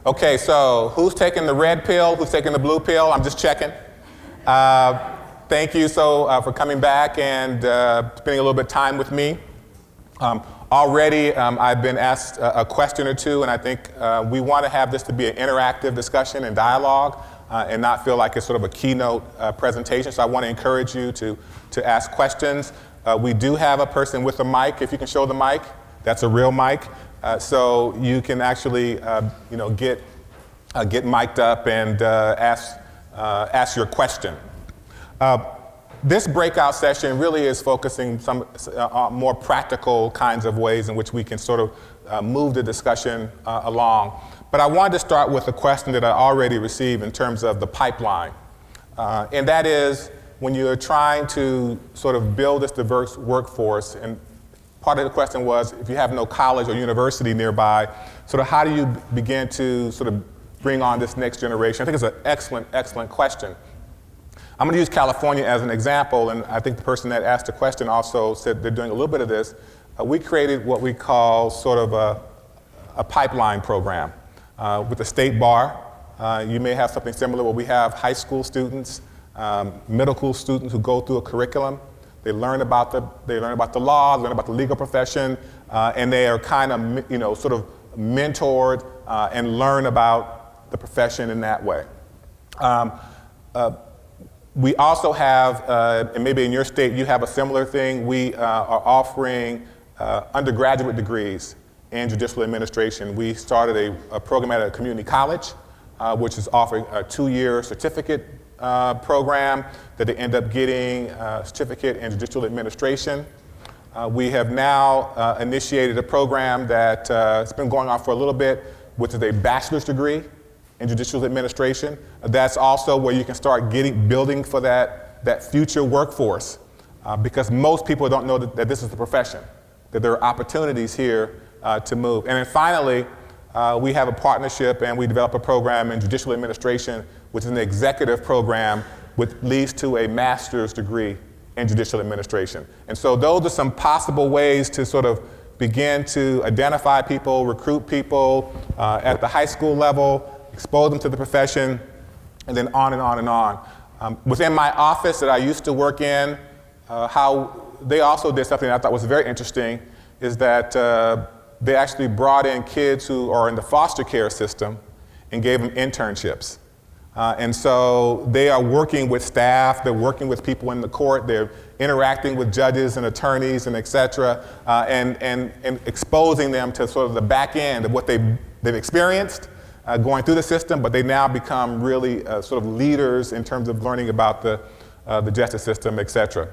Okay, so who's taking the red pill? Who's taking the blue pill? I'm just checking. Thank you for coming back and spending a little bit of time with me. Already, I've been asked a question or two, and I think we want to have this to be an interactive discussion and dialogue and not feel like it's sort of a keynote presentation. So I want to encourage you to ask questions. We do have a person with a mic. If you can show the mic, that's a real mic. So you can actually, get mic'd up and ask your question. This breakout session really is focusing some more practical kinds of ways in which we can sort of move the discussion along. But I wanted to start with a question that I already received in terms of the pipeline. And that is, when you're trying to sort of build this diverse workforce, and part of the question was, if you have no college or university nearby, sort of how do you begin to sort of bring on this next generation? I think it's an excellent, excellent question. I'm going to use California as an example, and I think the person that asked the question also said they're doing a little bit of this. We created what we call sort of a pipeline program with the state bar. You may have something similar where we have high school students, middle school students who go through a curriculum. They learn about the law, learn about the legal profession, and they are kind of sort of mentored and learn about the profession in that way. We also have, and maybe in your state you have a similar thing, we are offering undergraduate degrees in judicial administration. We started a program at a community college, which is offering a 2-year certificate program that they end up getting a certificate in judicial administration. We have now initiated a program that has been going on for a little bit, which is a bachelor's degree in judicial administration. That's also where you can start building for that future workforce, because most people don't know that this is the profession, that there are opportunities here to move. And then finally, we have a partnership and we develop a program in judicial administration, which is an executive program which leads to a master's degree in judicial administration. And so those are some possible ways to sort of begin to identify people, recruit people at the high school level, expose them to the profession, and then on and on and on. Within my office that I used to work in, how they also did something that I thought was very interesting is that they actually brought in kids who are in the foster care system and gave them internships. And so they are working with staff, they're working with people in the court, they're interacting with judges and attorneys and et cetera, and exposing them to sort of the back end of what they've experienced going through the system, but they now become really sort of leaders in terms of learning about the justice system, et cetera.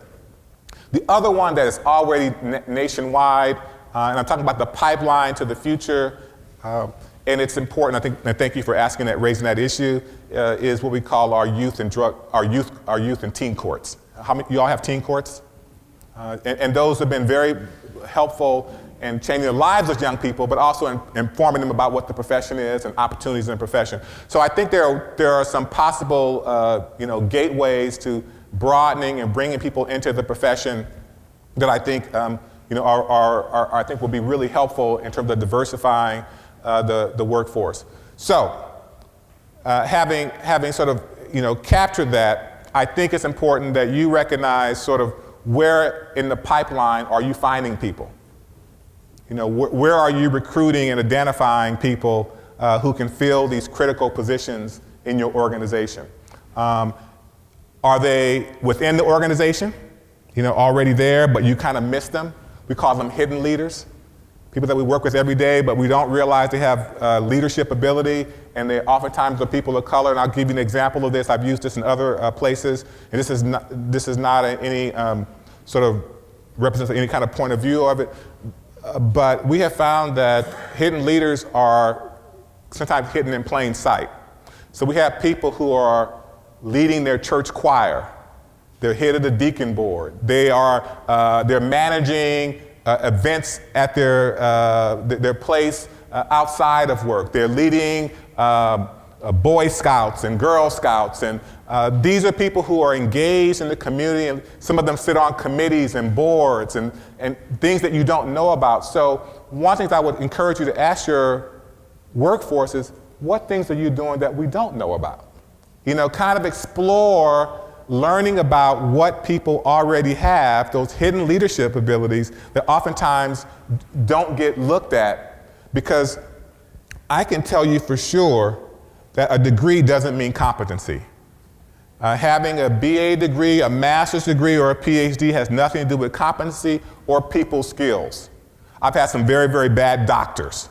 The other one that is already nationwide, and I'm talking about the pipeline to the future, and it's important, I think, and thank you for asking that, raising that issue, is what we call our youth and teen courts. How many, you all have teen courts? And those have been very helpful in changing the lives of young people, but also informing them about what the profession is and opportunities in the profession. So I think there are some possible, gateways to broadening and bringing people into the profession that I think, I think will be really helpful in terms of diversifying the workforce. So, having sort of captured that, I think it's important that you recognize sort of where in the pipeline are you finding people. Where are you recruiting and identifying people who can fill these critical positions in your organization? Are they within the organization, already there, but you kind of miss them? We call them hidden leaders. People that we work with every day, but we don't realize they have leadership ability, and they oftentimes are people of color. And I'll give you an example of this. I've used this in other places, and this is not any sort of represents any kind of point of view of it. But we have found that hidden leaders are sometimes hidden in plain sight. So we have people who are leading their church choir. They're head of the deacon board. They're managing events at their place outside of work. They're leading Boy Scouts and Girl Scouts, and these are people who are engaged in the community, and some of them sit on committees and boards and things that you don't know about. So one of the things I would encourage you to ask your workforce is, what things are you doing that we don't know about? You know, kind of explore learning about what people already have, those hidden leadership abilities that oftentimes don't get looked at, because I can tell you for sure that a degree doesn't mean competency. Having a BA degree, a master's degree, or a PhD has nothing to do with competency or people skills. I've had some very, very bad doctors.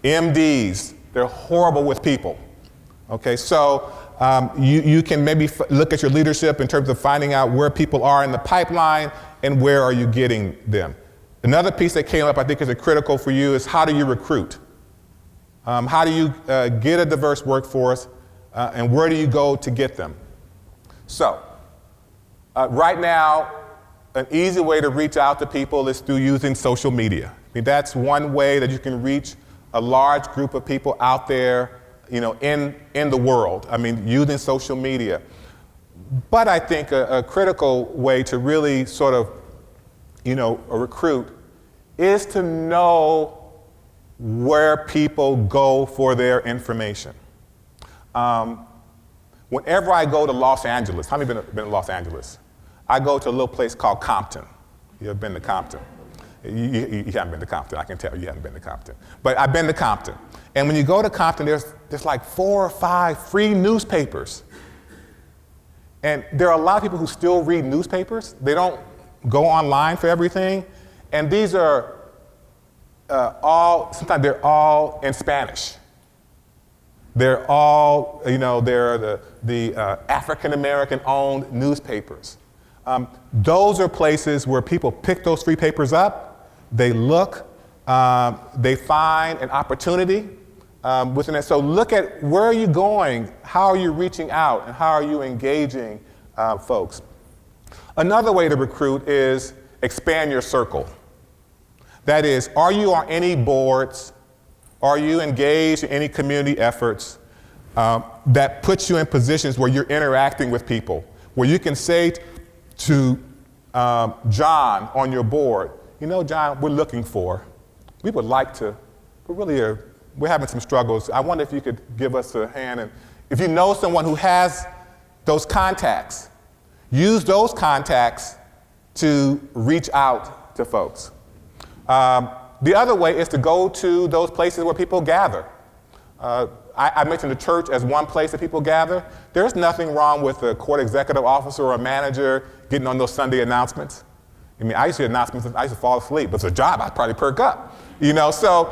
MDs, they're horrible with people. Okay, so you can maybe look at your leadership in terms of finding out where people are in the pipeline and where are you getting them. Another piece that came up I think is critical for you is how do you recruit? How do you get a diverse workforce and where do you go to get them? So, right now, an easy way to reach out to people is through using social media. I mean, that's one way that you can reach a large group of people out there, you know, in the world. I mean, using social media. But I think a critical way to really sort of, you know, recruit is to know where people go for their information. Whenever I go to Los Angeles, how many been to Los Angeles? I go to a little place called Compton. You ever been to Compton? You haven't been to Compton. I can tell you haven't been to Compton. But I've been to Compton. And when you go to Compton, there's like 4 or 5 free newspapers. And there are a lot of people who still read newspapers. They don't go online for everything. And these are sometimes they're all in Spanish. They're all, you know, they're the African-American owned newspapers. Those are places where people pick those free papers up, they look, they find an opportunity within it. So look at where are you going, how are you reaching out, and how are you engaging folks. Another way to recruit is expand your circle. That is, are you on any boards? Are you engaged in any community efforts that puts you in positions where you're interacting with people, where you can say to John on your board, you know, John, we would like to, we're having some struggles. I wonder if you could give us a hand. And if you know someone who has those contacts, use those contacts to reach out to folks. The other way is to go to those places where people gather. I mentioned the church as one place that people gather. There's nothing wrong with a court executive officer or a manager getting on those Sunday announcements. I mean, I used to hear announcements, I used to fall asleep. But it's a job, I'd probably perk up. You know, so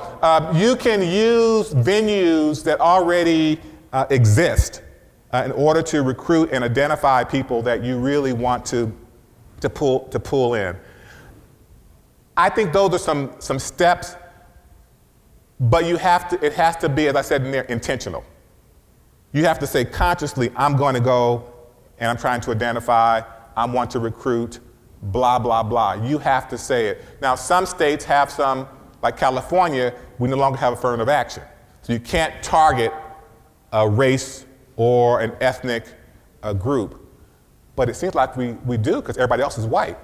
you can use venues that already exist in order to recruit and identify people that you really want to pull in. I think those are some steps, but it has to be, as I said in there, intentional. You have to say consciously, I'm going to go and I'm trying to identify, I want to recruit, blah, blah, blah. You have to say it. Now, some states have some, like California, we no longer have affirmative action. So you can't target a race or an ethnic group. But it seems like we do because everybody else is white.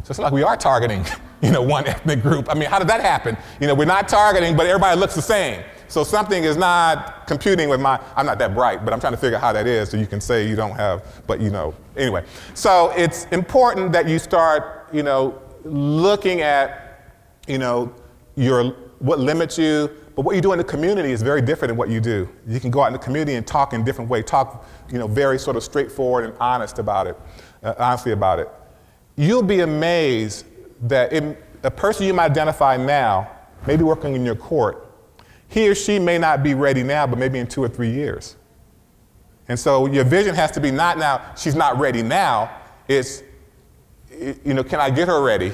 So it's like we are targeting, you know, one ethnic group. I mean, how did that happen? You know, we're not targeting, but everybody looks the same. So something is not computing with I'm not that bright, but I'm trying to figure out how that is so you can say you don't have, but you know, anyway. So it's important that you start, you know, looking at, you know, what limits you, but what you do in the community is very different than what you do. You can go out in the community and talk in different ways, talk, you know, very sort of straightforward and honestly about it. You'll be amazed that a person you might identify now, maybe working in your court, he or she may not be ready now, but maybe in 2 or 3 years. And so your vision has to be not now, she's not ready now, it's, you know, can I get her ready?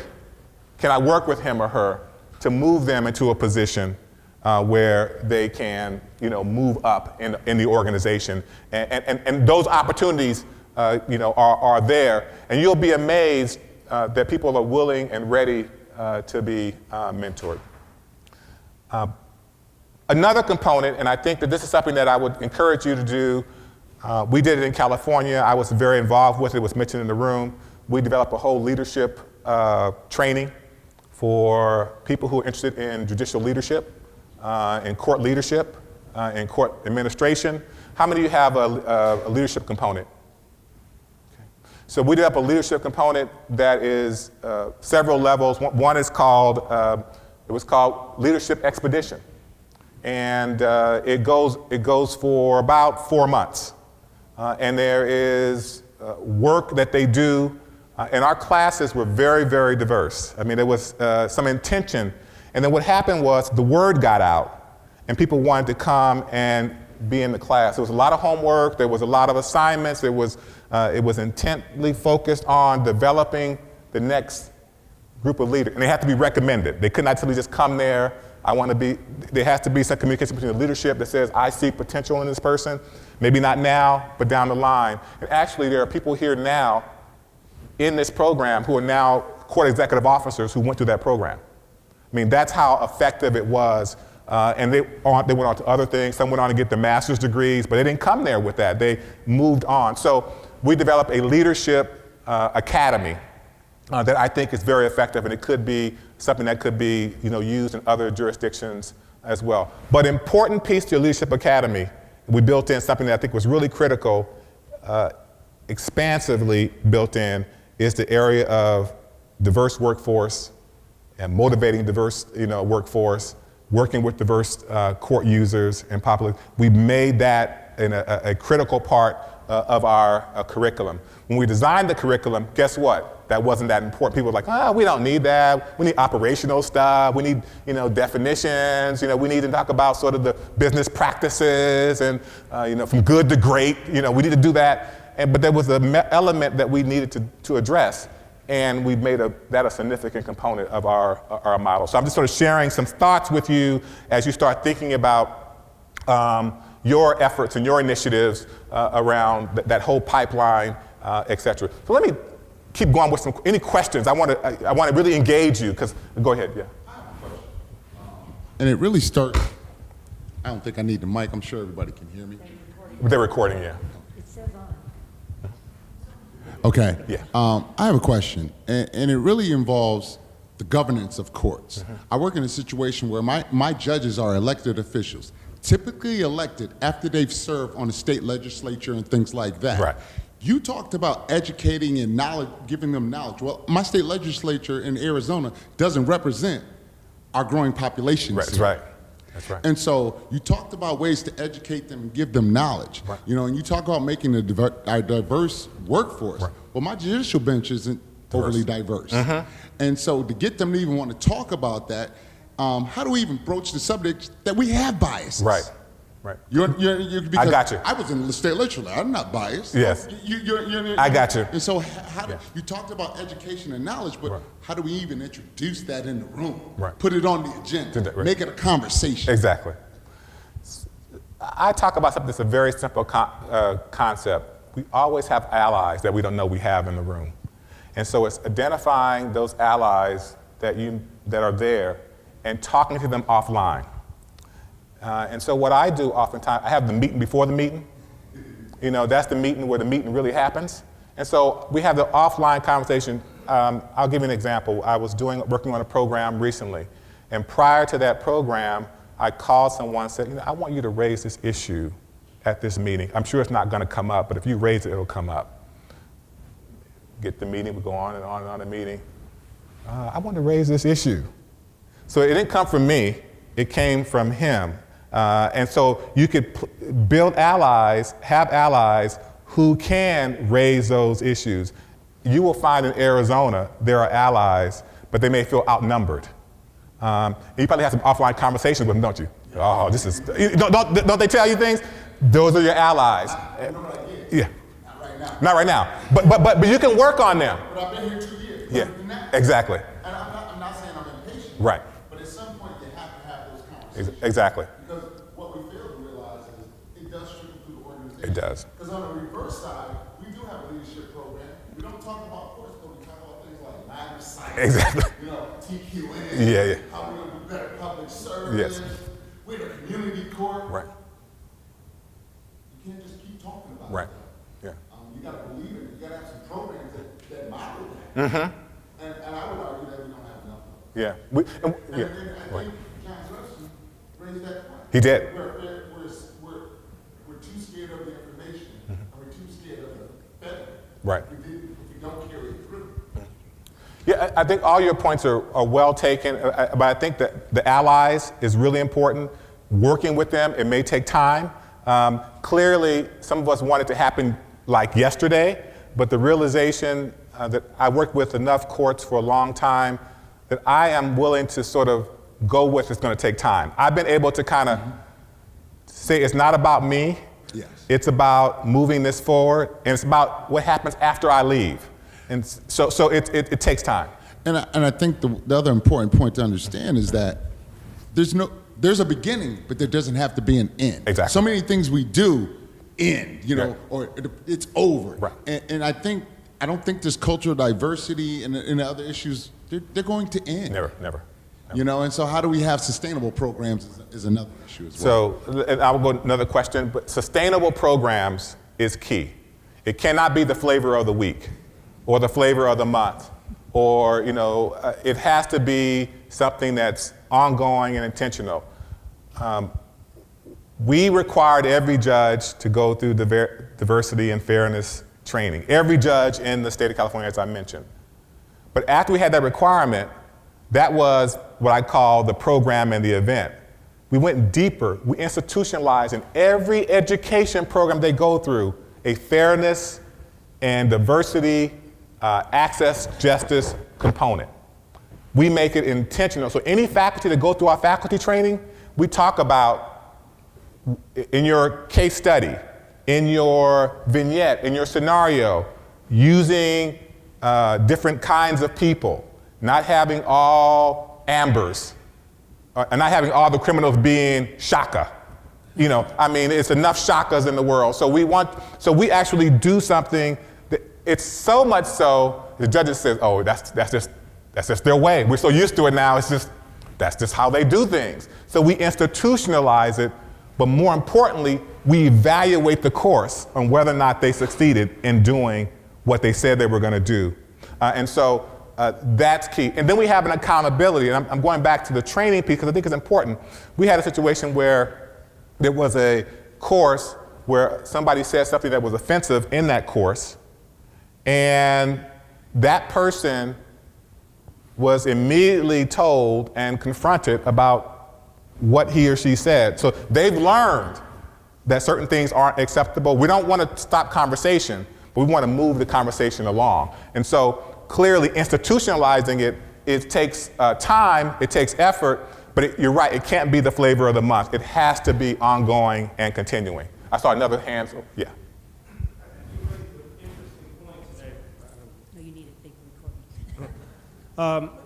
Can I work with him or her to move them into a position where they can, you know, move up in the organization? And those opportunities you know, are there, and you'll be amazed that people are willing and ready to be mentored. Another component, and I think that this is something that I would encourage you to do, we did it in California. I was very involved with it. It was mentioned in the room. We developed a whole leadership training for people who are interested in judicial leadership and court leadership. in court administration. How many of you have a leadership component? Okay. So we developed a leadership component that is several levels. One is called, it was called Leadership Expedition. And it goes for about 4 months. And there is work that they do. And our classes were very, very diverse. I mean, there was some intention. And then what happened was the word got out, and people wanted to come and be in the class. There was a lot of homework. There was a lot of assignments. It was intently focused on developing the next group of leaders. And they had to be recommended. They could not simply just come there. There has to be some communication between the leadership that says, I see potential in this person. Maybe not now, but down the line. And actually, there are people here now in this program who are now court executive officers who went through that program. I mean, that's how effective it was. And they went on to other things. Some went on to get their master's degrees, but they didn't come there with that. They moved on. So we developed a leadership academy that I think is very effective, and it could be something that could be used in other jurisdictions as well. But important piece to your leadership academy, we built in something that I think was really critical, expansively built in, is the area of diverse workforce and motivating diverse workforce, working with diverse court users and public. We made that a critical part of our curriculum. When we designed the curriculum, guess what? That wasn't that important. People were like, we don't need that. We need operational stuff. We need, definitions. We need to talk about sort of the business practices and, from good to great. We need to do that. But there was an element that we needed to address, and we made that a significant component of our model. So I'm just sort of sharing some thoughts with you as you start thinking about your efforts and your initiatives around that whole pipeline, et cetera. So let me keep going with any questions. I want to really engage you, because go ahead, yeah. I have a question. And it really starts, I don't think I need the mic. I'm sure everybody can hear me. They're recording, yeah. It says on. Okay. Yeah. I have a question, and it really involves the governance of courts. Mm-hmm. I work in a situation where my judges are elected officials, typically elected after they've served on the state legislature and things like that. Right. You talked about educating and knowledge, giving them knowledge. Well, my state legislature in Arizona doesn't represent our growing populations. Right, that's right. That's right. And so you talked about ways to educate them and give them knowledge. Right. And you talk about making a diverse workforce. Right. Well, my judicial bench isn't overly diverse. Mm-hmm. And so to get them to even want to talk about that, how do we even broach the subject that we have biases? Right. Right. Because I got you. I was in the state legislature. I'm not biased. Yes. I got you. And so you talked about education and knowledge, but right. How do we even introduce that in the room? Right. Put it on the agenda. Right. Make it a conversation. Exactly. I talk about something that's a very simple concept. We always have allies that we don't know we have in the room. And so it's identifying those allies that are there and talking to them offline. And so what I do oftentimes, I have the meeting before the meeting. That's the meeting where the meeting really happens. And so we have the offline conversation. I'll give you an example. I was working on a program recently. And prior to that program, I called someone and said, I want you to raise this issue at this meeting. I'm sure it's not going to come up, but if you raise it, it'll come up. Get the meeting, we go on and on and on the meeting. I want to raise this issue. So it didn't come from me, it came from him. And so you could build allies, have allies who can raise those issues. You will find in Arizona there are allies, but they may feel outnumbered. And you probably have some offline conversations with them, don't you? Oh, this is, don't they tell you things? Those are your allies. Yeah. Not right now. Not right now. But you can work on them. But I've been here 2 years. Yeah, exactly. And I'm not saying I'm impatient. Right. But at some point you have to have those conversations. Exactly. Because what we fail to realize is it does trickle through the organization. It does. Because on the reverse side, we do have a leadership program. We don't talk about course, but we talk about things like line of sight. Exactly. TQN. Yeah. How we're going to do better public service. Yes. We're a community court. Right. You can't just keep talking about right. that. Yeah. You got to believe it. You got to have some programs that model that. Mm-hmm. And I would argue that we don't have enough of it. Yeah. I think John Jefferson raised that point. He did. We're scared of the information, and we're too scared of the benefit. Right. If we don't carry it through. Yeah, I think all your points are well taken, but I think that the allies is really important. Working with them, it may take time. Clearly, some of us want it to happen like yesterday, but the realization that I worked with enough courts for a long time that I am willing to sort of go with it's going to take time. I've been able to kind of say it's not about me. Yes. It's about moving this forward, and it's about what happens after I leave. And so it takes time. And I think the other important point to understand is that there's a beginning, but there doesn't have to be an end. Exactly. So many things we do end, Right. or it's over. Right. And I don't think this cultural diversity and the other issues, they're going to end. Never. And so how do we have sustainable programs is another issue as well. So, and I will go to another question, but sustainable programs is key. It cannot be the flavor of the week or the flavor of the month, or, it has to be something that's ongoing and intentional. We required every judge to go through the diversity and fairness training, every judge in the state of California, as I mentioned. But after we had that requirement, that was what I call the program and the event. We went deeper. We institutionalized in every education program they go through a fairness and diversity, access, justice component. We make it intentional. So any faculty that go through our faculty training, we talk about in your case study, in your vignette, in your scenario, using different kinds of people, not having all ambers, and not having all the criminals being shaka. It's enough shakas in the world. So we actually do something that it's so much so the judges says, oh, that's just their way. We're so used to it now. That's just how they do things. So we institutionalize it, but more importantly, we evaluate the course on whether or not they succeeded in doing what they said they were going to do. And so that's key. And then we have an accountability. And I'm going back to the training piece because I think it's important. We had a situation where there was a course where somebody said something that was offensive in that course, and that person was immediately told and confronted about what he or she said. So they've learned that certain things aren't acceptable. We don't want to stop conversation, but we want to move the conversation along. And so clearly institutionalizing it takes time, it takes effort, but you're right, it can't be the flavor of the month. It has to be ongoing and continuing. I saw another hand, so yeah.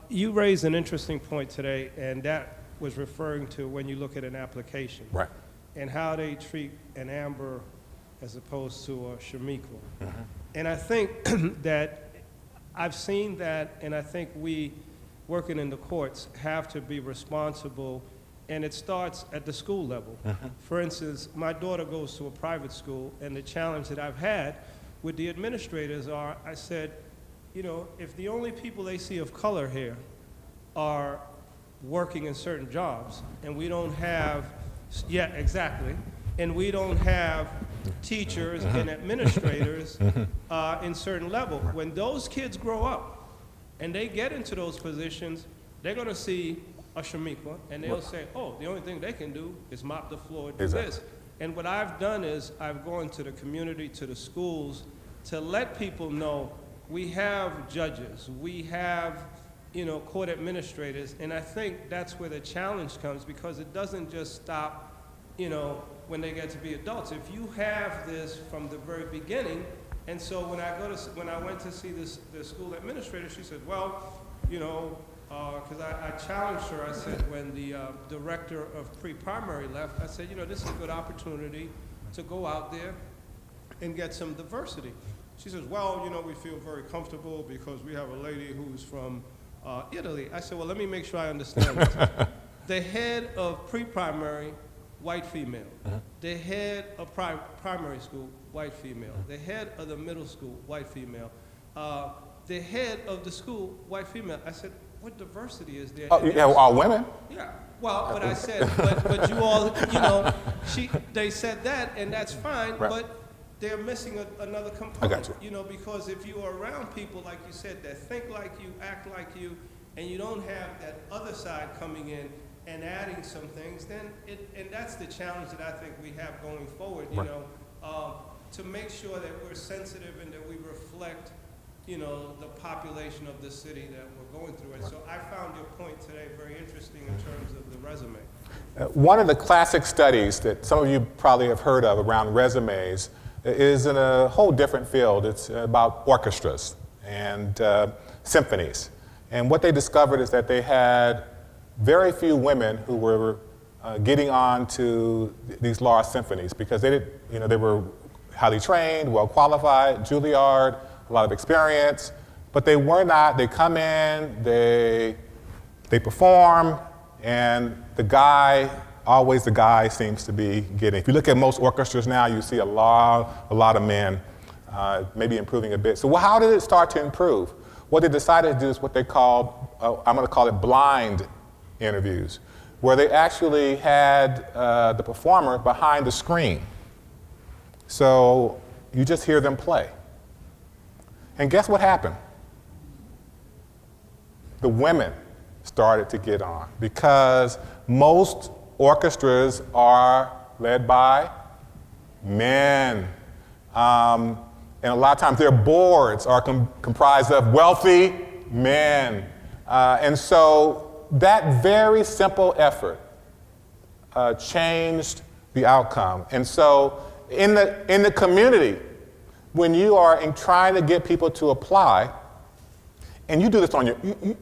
You raised an interesting point today, and that was referring to when you look at an application. Right. And how they treat an Amber as opposed to a Shamiqua. Mm-hmm. And I think that I've seen that, and I think we, working in the courts, have to be responsible, and it starts at the school level. Mm-hmm. For instance, my daughter goes to a private school, and the challenge that I've had with the administrators are, I said, if the only people they see of color here are working in certain jobs, and we don't have, and we don't have teachers and administrators in certain level. When those kids grow up and they get into those positions, they're gonna see a Shamiqua, and they'll say, oh, the only thing they can do is mop the floor, do this. And what I've done is I've gone to the community, to the schools, to let people know we have judges, we have court administrators, and I think that's where the challenge comes, because it doesn't just stop when they get to be adults. If you have this from the very beginning, and so when I went to see the school administrator, she said, well, because I challenged her, I said, when the director of pre-primary left, I said, this is a good opportunity to go out there and get some diversity. She says, well, we feel very comfortable because we have a lady who's from Italy. I said, well, let me make sure I understand this. The head of pre-primary, white female. The head of primary school, white female. The head of the middle school, white female. The head of the school, white female. I said, what diversity is there? Oh, yeah, all women. Yeah. Well, but I said, but you all, they said that, and that's fine, Right. but they're missing another component. I got you. Because if you are around people, like you said, that think like you, act like you, and you don't have that other side coming in and adding some things, then and that's the challenge that I think we have going forward, to make sure that we're sensitive and that we reflect, the population of the city that we're going through. And so I found your point today very interesting in terms of the resume. One of the classic studies that some of you probably have heard of around resumes is in a whole different field. It's about orchestras and symphonies. And what they discovered is that they had very few women who were getting on to these large symphonies because they were highly trained, well qualified, Juilliard, a lot of experience, but they come in, they perform, and the guy seems to be getting. If you look at most orchestras now, you see a lot of men, maybe improving a bit. So how did it start to improve? What they decided to do is what they called, I'm going to call it blind interviews, where they actually had the performer behind the screen. So you just hear them play. And guess what happened? The women started to get on because most orchestras are led by men. And a lot of times their boards are comprised of wealthy men. And so that very simple effort changed the outcome. And so in the community, when you are trying to get people to apply, and you do this on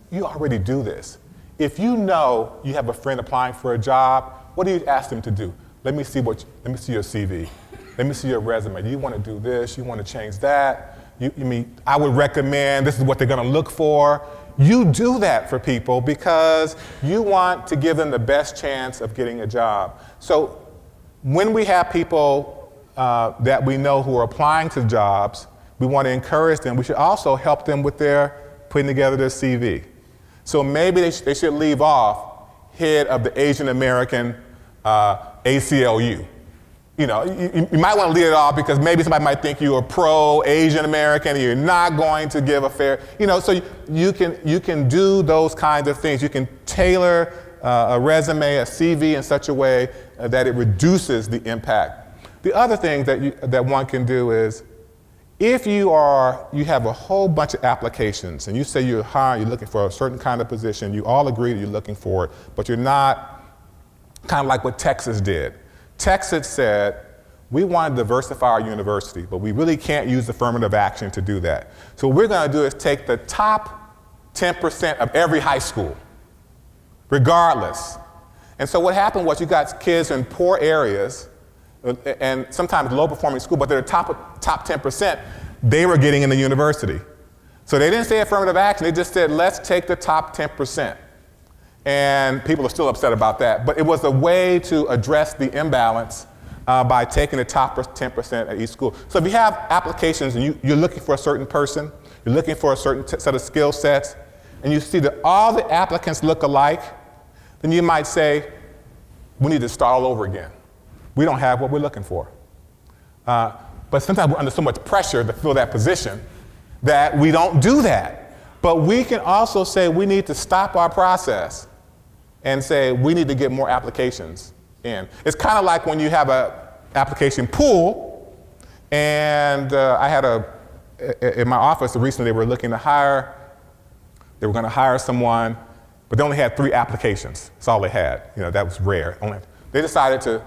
you already do this. If you know you have a friend applying for a job, what do you ask them to do? Let me see your CV. Let me see your resume. Do you want to do this? You want to change that? I would recommend, this is what they're going to look for. You do that for people because you want to give them the best chance of getting a job. So when we have people that we know who are applying to jobs, we want to encourage them. We should also help them with putting together their CV. So maybe they should leave off head of the Asian American ACLU. You might want to leave it off because maybe somebody might think you are pro-Asian American and you're not going to give a fair, so you can do those kinds of things. You can tailor a resume, a CV in such a way that it reduces the impact. The other thing that one can do is, if you have a whole bunch of applications and you say you're looking for a certain kind of position, you all agree that you're looking for it, but you're not, kind of like what Texas did. Texas said, we want to diversify our university, but we really can't use affirmative action to do that. So what we're going to do is take the top 10% of every high school, regardless. And so what happened was you got kids in poor areas and sometimes low-performing school, but they're the top 10%, they were getting in the university. So they didn't say affirmative action, they just said, let's take the top 10%. And people are still upset about that, but it was a way to address the imbalance by taking the top 10% at each school. So if you have applications and you're looking for a certain person, you're looking for a certain set of skill sets, and you see that all the applicants look alike, then you might say, we need to start all over again. We don't have what we're looking for. But sometimes we're under so much pressure to fill that position that we don't do that. But we can also say we need to stop our process and say we need to get more applications in. It's kind of like when you have an application pool, and I had in my office recently they were looking to hire, they were going to hire someone, but they only had 3 applications. That's all they had. That was rare. They decided to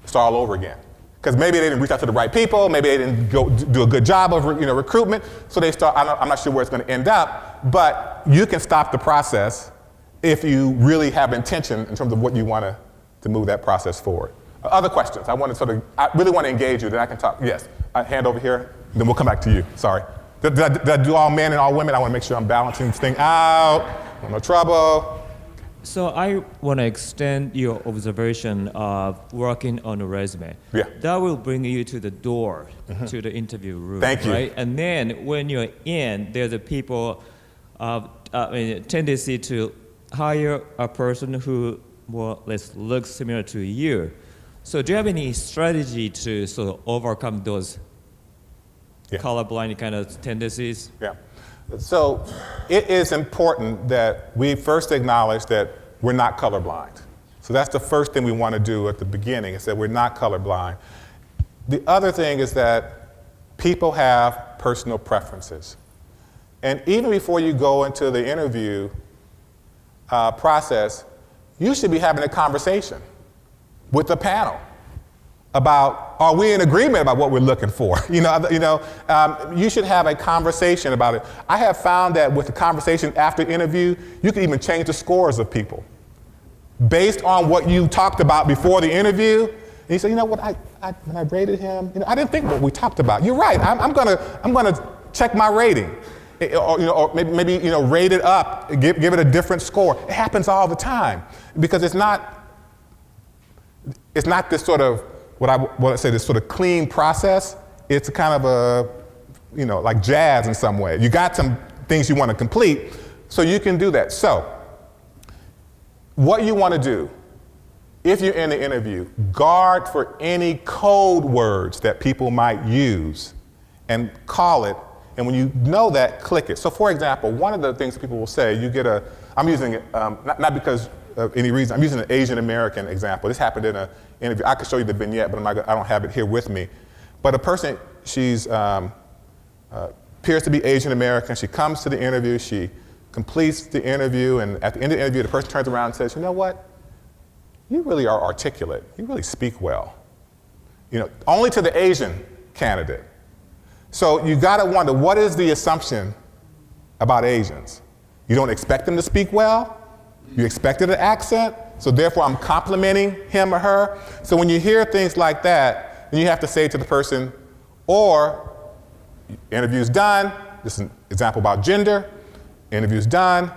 start all over again. Because maybe they didn't reach out to the right people, maybe they didn't go do a good job of recruitment, so they start, I'm not sure where it's going to end up, but you can stop the process if you really have intention in terms of what you want to move that process forward. Other questions? I really want to engage you, then I can talk. Yes, hand over here, then we'll come back to you. Sorry. Did I do all men and all women? I want to make sure I'm balancing this thing out, no trouble. So I want to extend your observation of working on a resume. Yeah. That will bring you to the door, to the interview room. Thank you. Right? And then when you're in, there's the people tendency to hire a person who more or less looks similar to you. So do you have any strategy to sort of overcome those colorblind kind of tendencies? Yeah. So it is important that we first acknowledge that we're not colorblind. So that's the first thing we want to do at the beginning, is that we're not colorblind. The other thing is that people have personal preferences. And even before you go into the interview process, you should be having a conversation with the panel about, are we in agreement about what we're looking for? You should have a conversation about it. I have found that with the conversation after interview, you can even change the scores of people based on what you talked about before the interview. And you say, you know what, when I rated him, I didn't think what we talked about. You're right, I'm gonna check my rating. Or maybe rate it up, give it a different score. It happens all the time because it's not this sort of this sort of clean process. It's kind of a like jazz in some way. You got some things you want to complete, so you can do that. So what you want to do, if you're in the interview, guard for any code words that people might use and call it. And when you know that, click it. So for example, one of the things that people will say, I'm using it, not because of any reason, I'm using an Asian American example. This happened in an interview. I could show you the vignette, but I don't have it here with me. But a person, she's appears to be Asian American. She comes to the interview, she completes the interview, and at the end of the interview, the person turns around and says, you know what? You really are articulate. You really speak well. Only to the Asian candidate. So you got to wonder, what is the assumption about Asians? You don't expect them to speak well. You expected an accent. So therefore, I'm complimenting him or her. So when you hear things like that, then you have to say to the person, or interview's done. This is an example about gender. Interview's done.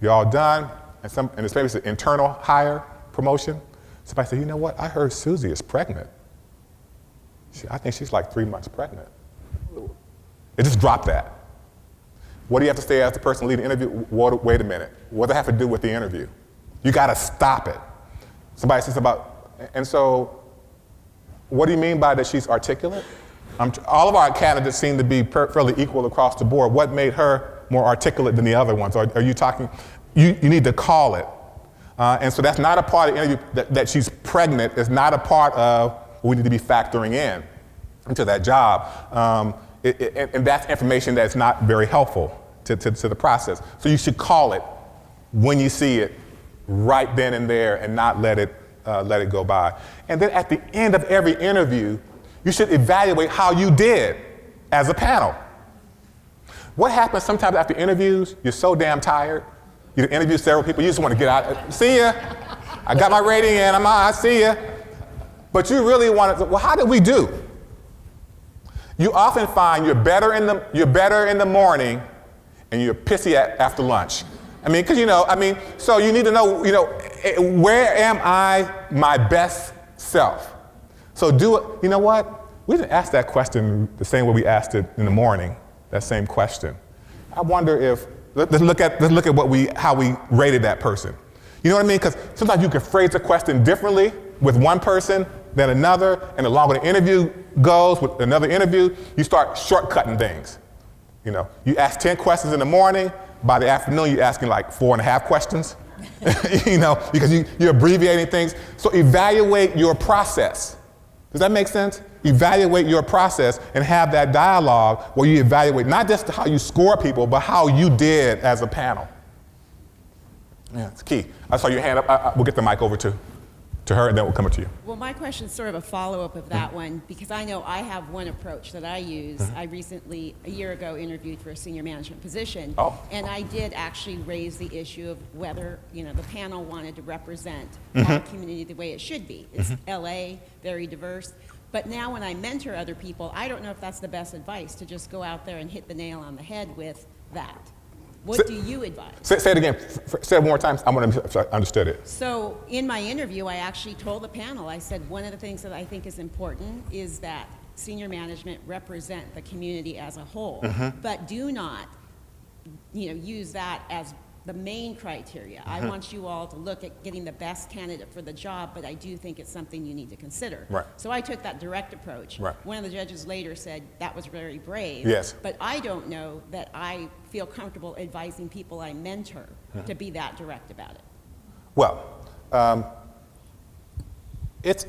You're all done. And it's maybe an internal hire promotion. Somebody said, you know what? I heard Susie is pregnant. I think she's like 3 months pregnant. It just dropped that. What do you have to say as the person leading the interview? Wait a minute. What does that have to do with the interview? You got to stop it. Somebody says and so what do you mean by that she's articulate? All of our candidates seem to be fairly equal across the board. What made her more articulate than the other ones? Are you talking, you need to call it. And so that's not a part of the interview, that she's pregnant is not a part of what we need to be factoring into that job. And that's information that's not very helpful to the process. So you should call it when you see it right then and there and not let it go by. And then at the end of every interview, you should evaluate how you did as a panel. What happens sometimes after interviews, you're so damn tired, you interview several people, you just want to get out, see ya, I got my rating in, I see ya. But you really want to, well, how did we do? You often find you're better in the morning and you're pissy after lunch. Because, so you need to know, where am I my best self? So do it, you know what? We didn't ask that question the same way we asked it in the morning, that same question. I wonder if, let's look at how we rated that person. You know what I mean? Because sometimes you can phrase a question differently with one person than another, and the longer the interview goes with another interview, you start shortcutting things. You ask 10 questions in the morning, by the afternoon you're asking like 4.5 questions, because you're abbreviating things. So evaluate your process. Does that make sense? Evaluate your process and have that dialogue where you evaluate not just how you score people, but how you did as a panel. Yeah, it's key. I saw your hand up. We'll get the mic over to her, and then we'll come to you. Well, my question is sort of a follow-up of that one, because I know I have one approach that I use. I recently, a year ago, interviewed for a senior management position, and I did actually raise the issue of whether the panel wanted to represent our community the way it should be. It's LA, very diverse. But now when I mentor other people, I don't know if that's the best advice, to just go out there and hit the nail on the head with that. What do you advise? Say it again. Say it one more time. I want to make sure I understood it. So in my interview, I actually told the panel, I said, one of the things that I think is important is that senior management represent the community as a whole, but do not use that as the main criteria. I want you all to look at getting the best candidate for the job, but I do think it's something you need to consider. Right. So I took that direct approach. Right. One of the judges later said that was very brave. Yes. But I don't know that I feel comfortable advising people I mentor to be that direct about it. Well, it's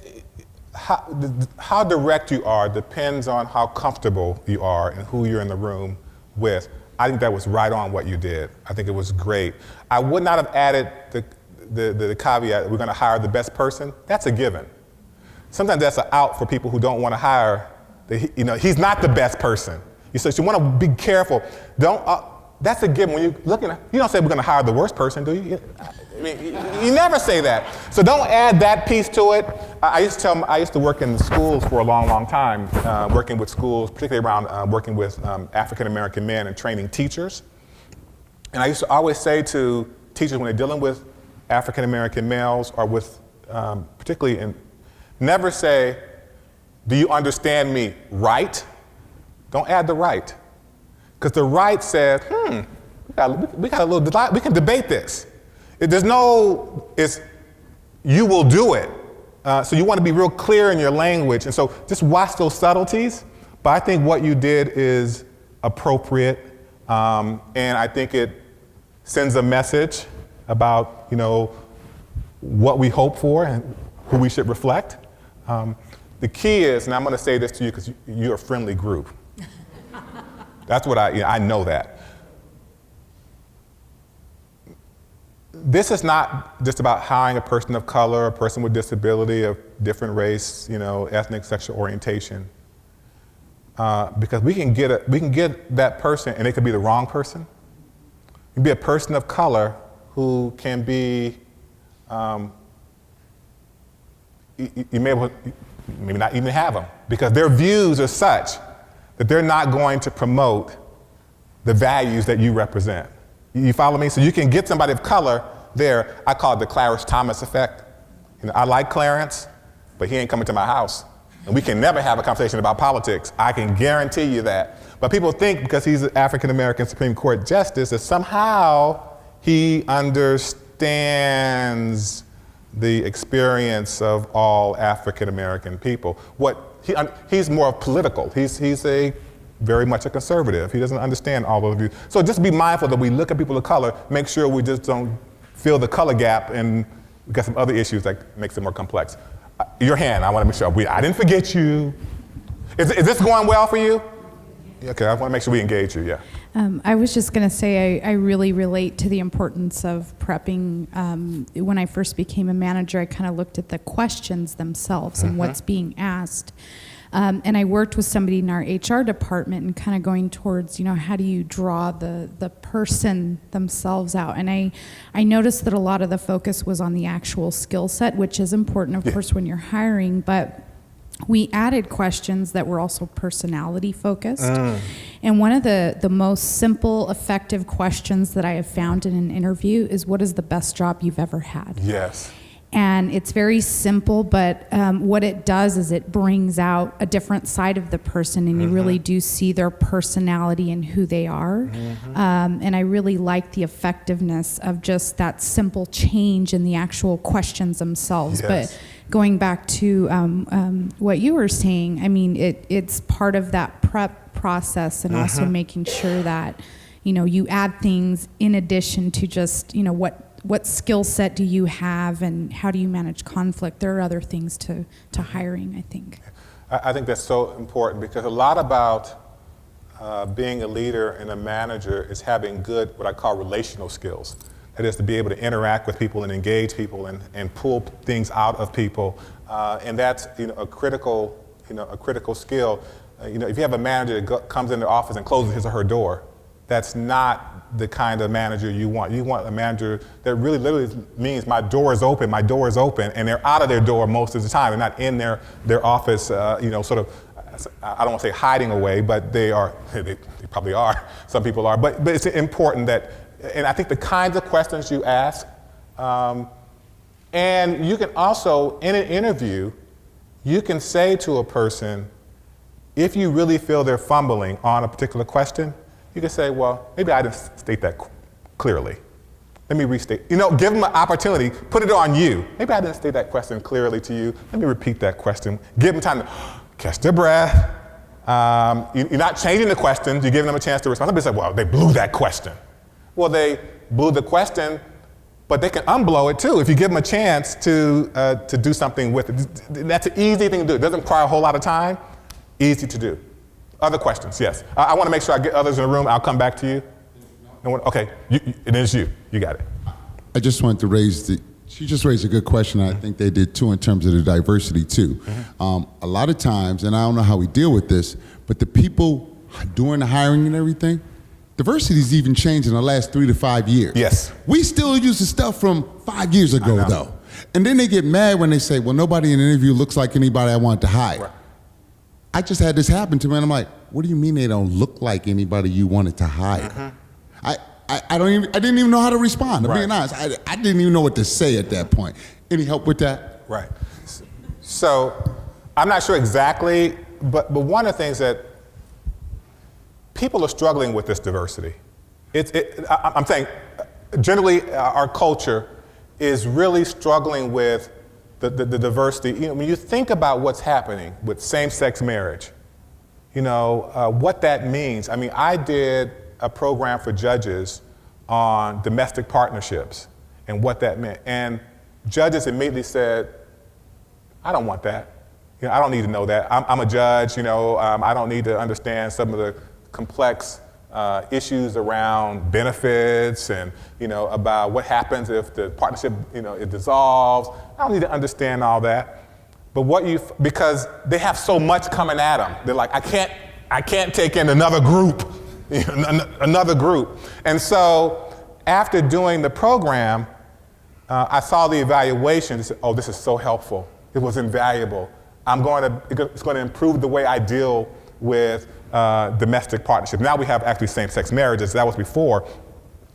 how direct you are depends on how comfortable you are and who you're in the room with. I think that was right on what you did. I think it was great. I would not have added the caveat, we're going to hire the best person. That's a given. Sometimes that's an out for people who don't want to hire. He's not the best person. So you want to be careful. That's a given. When you're looking, you don't say we're going to hire the worst person, do you? I mean, you never say that. So don't add that piece to it. I used to work in schools for a long, long time, working with schools, particularly around working with African American men and training teachers. And I used to always say to teachers when they're dealing with African American males or with, never say, do you understand me right? Don't add the right. Because the right says, we got a little, we can debate this. There's no, you will do it. So you want to be real clear in your language. And so just watch those subtleties. But I think what you did is appropriate. And I think it sends a message about, what we hope for and who we should reflect. The key is, and I'm going to say this to you because you're a friendly group. That's what I know that. This is not just about hiring a person of color, a person with disability, of different race, ethnic, sexual orientation. Because we can get that person, and it could be the wrong person. It can be a person of color who can be, you may not even have them, because their views are such that they're not going to promote the values that you represent. You follow me? So you can get somebody of color there. I call it the Clarence Thomas effect. I like Clarence, but he ain't coming to my house. And we can never have a conversation about politics. I can guarantee you that. But people think because he's an African-American Supreme Court justice that somehow he understands the experience of all African-American people. He's more political. He's very much a conservative. He doesn't understand all those views. So just be mindful that we look at people of color, make sure we just don't fill the color gap, and we've got some other issues that makes it more complex. Your hand, I want to make sure. I didn't forget you. Is this going well for you? Okay, I want to make sure we engage you, yeah. I was just going to say I really relate to the importance of prepping. When I first became a manager, I kind of looked at the questions themselves and what's being asked. And I worked with somebody in our HR department and kind of going towards, how do you draw the person themselves out? And I noticed that a lot of the focus was on the actual skill set, which is important, of course, when you're hiring, but we added questions that were also personality focused. And one of the most simple, effective questions that I have found in an interview is, what is the best job you've ever had? Yes. And it's very simple, but what it does is it brings out a different side of the person, and you really do see their personality and who they are. And I really like the effectiveness of just that simple change in the actual questions themselves. Yes. But going back to what you were saying, I mean, it's part of that prep process, and also making sure that, you add things in addition to just, what skill set do you have and how do you manage conflict? There are other things to hiring, I think. I think that's so important, because a lot about being a leader and a manager is having good, what I call relational skills. That is to be able to interact with people and engage people and pull things out of people. And that's a critical skill. If you have a manager that comes in the office and closes his or her door, that's not the kind of manager you want. You want a manager that really literally means my door is open, and they're out of their door most of the time. They're not in their office, sort of, I don't want to say hiding away, but they probably are. Some people are, but it's important that, and I think the kinds of questions you ask, and you can also, in an interview, you can say to a person, if you really feel they're fumbling on a particular question, You can say, well, maybe I didn't state that clearly. Let me restate. You know, give them an opportunity, put it on you. Maybe I didn't state that question clearly to you. Let me repeat that question. Give them time to catch their breath. You're not changing the questions, you're giving them a chance to respond. Somebody said, well, they blew that question. Well, they blew the question, but they can unblow it too if you give them a chance to do something with it. That's an easy thing to do. It doesn't require a whole lot of time. Easy to do. Other questions? Yes. I want to make sure I get others in the room. I'll come back to you. No one? Okay, it is you. You got it. I just wanted to she just raised a good question. I think they did too in terms of the diversity too. A lot of times, and I don't know how we deal with this, but the people doing the hiring and everything, diversity's even changed in the last 3 to 5 years. Yes. We still use the stuff from 5 years ago though. And then they get mad when they say, well, nobody in the interview looks like anybody I want to hire. Right. I just had this happen to me and I'm like, what do you mean they don't look like anybody you wanted to hire? I didn't even know how to respond, to being honest. I didn't even know what to say at that point. Any help with that? Right. So I'm not sure exactly, but one of the things that people are struggling with this diversity. I'm saying generally our culture is really struggling with the diversity. You know, when you think about what's happening with same-sex marriage, you know, what that means. I mean, I did a program for judges on domestic partnerships and what that meant. And judges immediately said, I don't want that. You know, I don't need to know that. I'm a judge, you know, I don't need to understand some of the complex issues around benefits and, you know, about what happens if the partnership, you know, it dissolves. I don't need to understand all that. But because they have so much coming at them, they're like, I can't take in another group. Another group. And so after doing the program, I saw the evaluation and said, oh, this is so helpful. It was invaluable. It's going to improve the way I deal with domestic partnerships. Now we have actually same-sex marriages. That was before.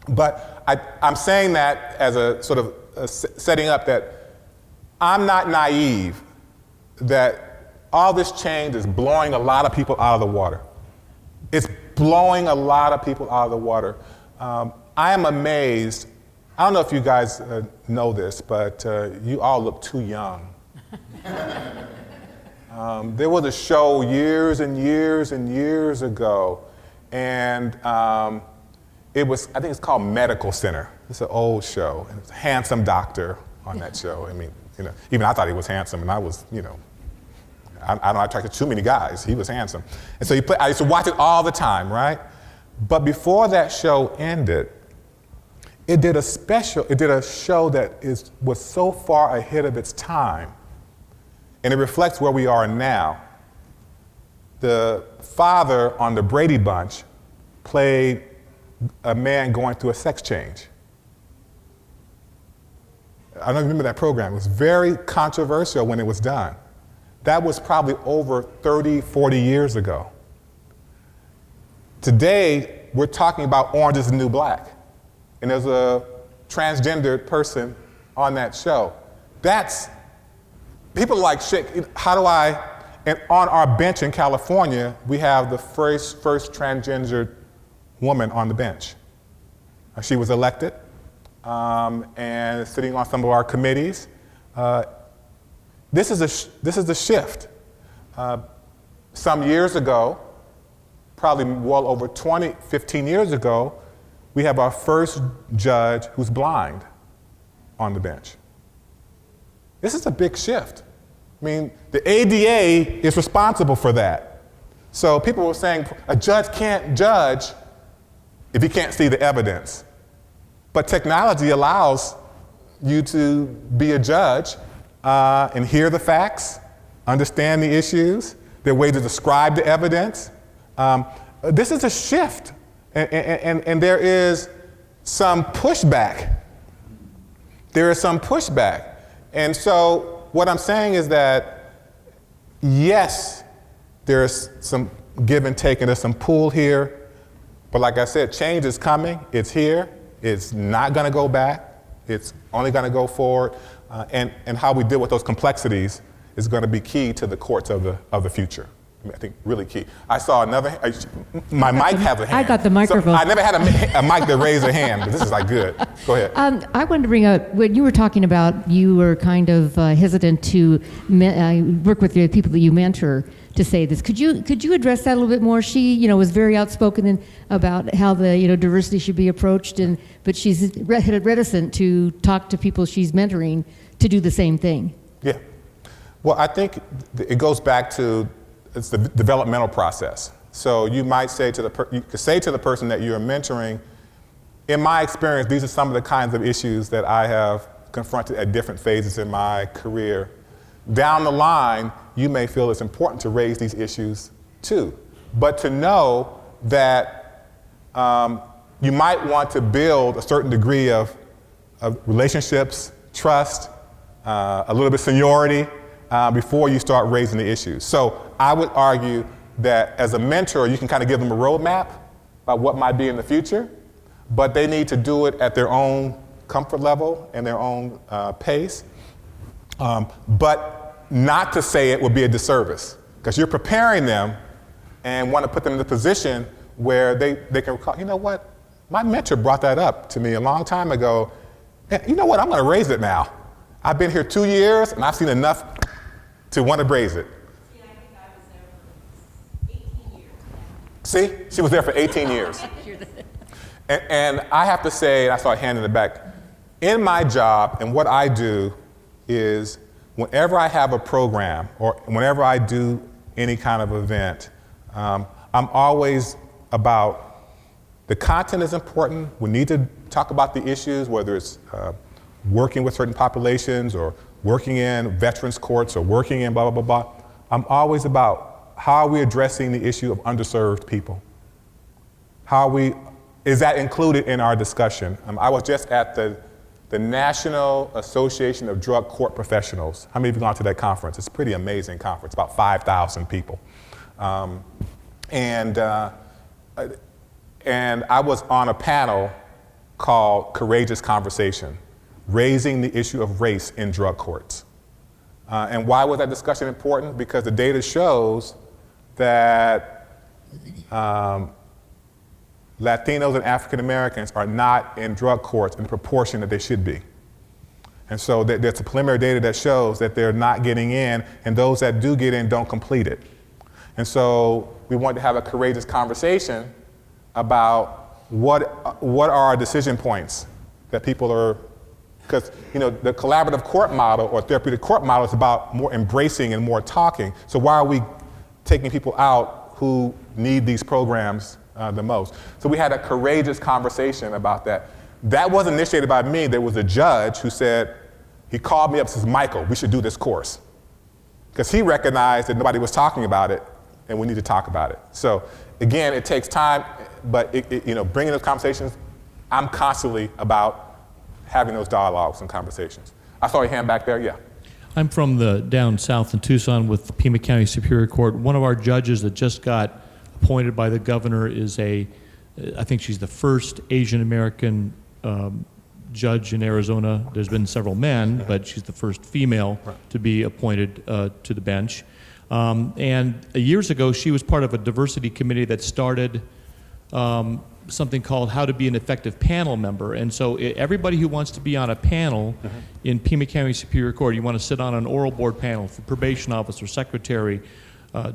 But I'm saying that as a sort of setting up that I'm not naive that all this change is blowing a lot of people out of the water. It's blowing a lot of people out of the water. I am amazed. I don't know if you guys know this, but you all look too young. There was a show years and years and years ago, and I think it's called Medical Center. It's an old show, and it's a handsome doctor on that show. I mean, you know, even I thought he was handsome, and I was, you know, I don't attract too many guys. He was handsome. And so I used to watch it all the time, right? But before that show ended, it did a show that was so far ahead of its time. And it reflects where we are now. The father on the Brady Bunch played a man going through a sex change. I don't remember that program. It was very controversial when it was done. That was probably over 30, 40 years ago. Today, we're talking about Orange is the New Black. And there's a transgendered person on that show. People are like, shit, and on our bench in California, we have the first transgendered woman on the bench. She was elected and sitting on some of our committees. This is a shift. Some years ago, probably well over 15 years ago, we have our first judge who's blind on the bench. This is a big shift. I mean, the ADA is responsible for that. So people were saying a judge can't judge if he can't see the evidence. But technology allows you to be a judge and hear the facts, understand the issues. There are ways to describe the evidence. This is a shift, and there is some pushback. There is some pushback. And so what I'm saying is that, yes, there's some give and take and there's some pull here, but like I said, change is coming, it's here, it's not gonna go back, it's only gonna go forward, and how we deal with those complexities is gonna be key to the courts of the future. I think really key. I saw another, my mic has a hand. I got the microphone. So I never had a mic that raised a hand, but this is like good. Go ahead. I wanted to bring up, when you were talking about you were kind of hesitant to work with the people that you mentor to say this. Could you address that a little bit more? She, was very outspoken about how the, diversity should be approached, but she's reticent to talk to people she's mentoring to do the same thing. Yeah. Well, I think it goes back to it's the developmental process. So you might say to the person that you're mentoring, in my experience, these are some of the kinds of issues that I have confronted at different phases in my career. Down the line, you may feel it's important to raise these issues too, but to know that you might want to build a certain degree of relationships, trust, a little bit of seniority before you start raising the issues. So I would argue that as a mentor, you can kind of give them a roadmap about what might be in the future, but they need to do it at their own comfort level and their own pace. But not to say it would be a disservice, because you're preparing them and want to put them in the position where they can recall, you know what, my mentor brought that up to me a long time ago, and you know what, I'm going to raise it now. I've been here 2 years and I've seen enough to want to raise it. Yeah, I think I was there for 18 years. See, she was there for 18 years. And I have to say, and I saw a hand in the back, in my job and what I do is whenever I have a program or whenever I do any kind of event, I'm always about the content is important. We need to talk about the issues, whether it's working with certain populations or working in veterans courts or working in blah, blah, blah, blah. I'm always about how are we addressing the issue of underserved people? Is that included in our discussion? I was just at the National Association of Drug Court Professionals. How many of you gone to that conference? It's a pretty amazing conference, about 5,000 people. And I was on a panel called Courageous Conversation, raising the issue of race in drug courts. And why was that discussion important? Because the data shows that Latinos and African Americans are not in drug courts in the proportion that they should be. And so there's a preliminary data that shows that they're not getting in, and those that do get in don't complete it. And so we wanted to have a courageous conversation about what are our decision points that people are, because the collaborative court model or therapeutic court model is about more embracing and more talking. So why are we taking people out who need these programs the most? So we had a courageous conversation about that. That wasn't initiated by me. There was a judge who said, he called me up and says, Michael, we should do this course. Because he recognized that nobody was talking about it and we need to talk about it. So again, it takes time, but bringing those conversations, I'm constantly about having those dialogues and conversations. I saw your hand back there, yeah. I'm from the down south in Tucson with the Pima County Superior Court. One of our judges that just got appointed by the governor is I think she's the first Asian American judge in Arizona. There's been several men, but she's the first female to be appointed to the bench. And years ago, she was part of a diversity committee that started something called How to Be an Effective Panel Member. And so everybody who wants to be on a panel in Pima County Superior Court, you want to sit on an oral board panel for probation officer, secretary,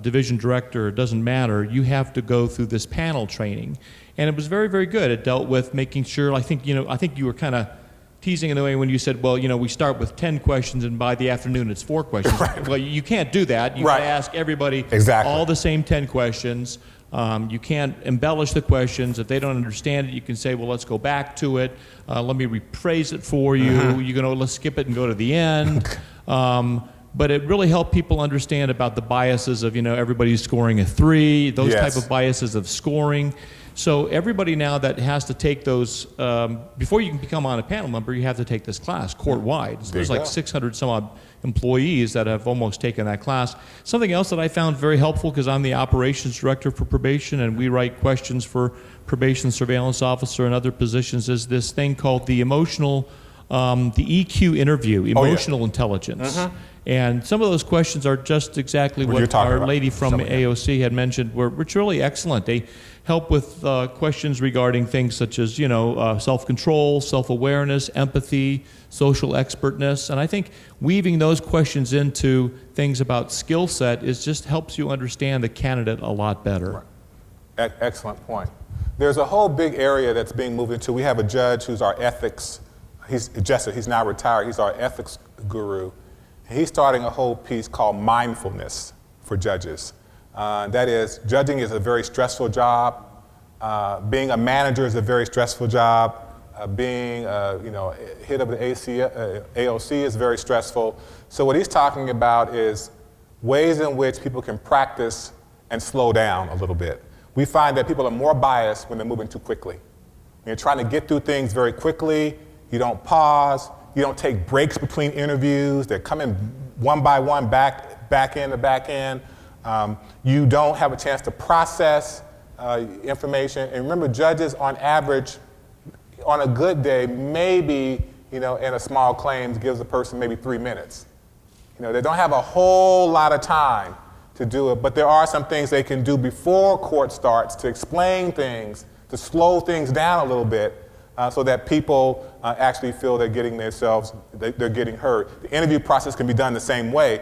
division director, it doesn't matter, you have to go through this panel training. And it was very, very good. It dealt with making sure, I think you were kind of teasing in the way when you said, well, we start with 10 questions and by the afternoon it's 4 questions. Right. Well, you can't do that. You got to ask everybody all the same 10 questions. You can't embellish the questions. If they don't understand it, you can say, well, let's go back to it. Let me rephrase it for you. Let's skip it and go to the end. But it really helped people understand about the biases of, everybody's scoring a 3, those type of biases of scoring. So everybody now that has to take those, before you can become on a panel member, you have to take this class court-wide. So there's like 600 some odd employees that have almost taken that class. Something else that I found very helpful, because I'm the operations director for probation and we write questions for probation surveillance officer and other positions, is this thing called the EQ interview, emotional intelligence. And some of those questions are just exactly What you're what talking our about. lady from Some of them. AOC had mentioned, which are really excellent. They help with questions regarding things such as, self-control, self-awareness, empathy, social expertness. And I think weaving those questions into things about skill set just helps you understand the candidate a lot better. Right. Excellent point. There's a whole big area that's being moved into. We have a judge who's our ethics, he's now retired, he's our ethics guru. And he's starting a whole piece called mindfulness for judges. That is, judging is a very stressful job. Being a manager is a very stressful job. Being head of the AOC is very stressful. So what he's talking about is ways in which people can practice and slow down a little bit. We find that people are more biased when they're moving too quickly. When you're trying to get through things very quickly, you don't pause, you don't take breaks between interviews, they're coming one by one back end to back end. You don't have a chance to process information. And remember, judges on average, on a good day, maybe, in a small claims gives a person maybe 3 minutes. They don't have a whole lot of time to do it, but there are some things they can do before court starts to explain things, to slow things down a little bit, so that people actually feel they're getting they're getting heard. The interview process can be done the same way.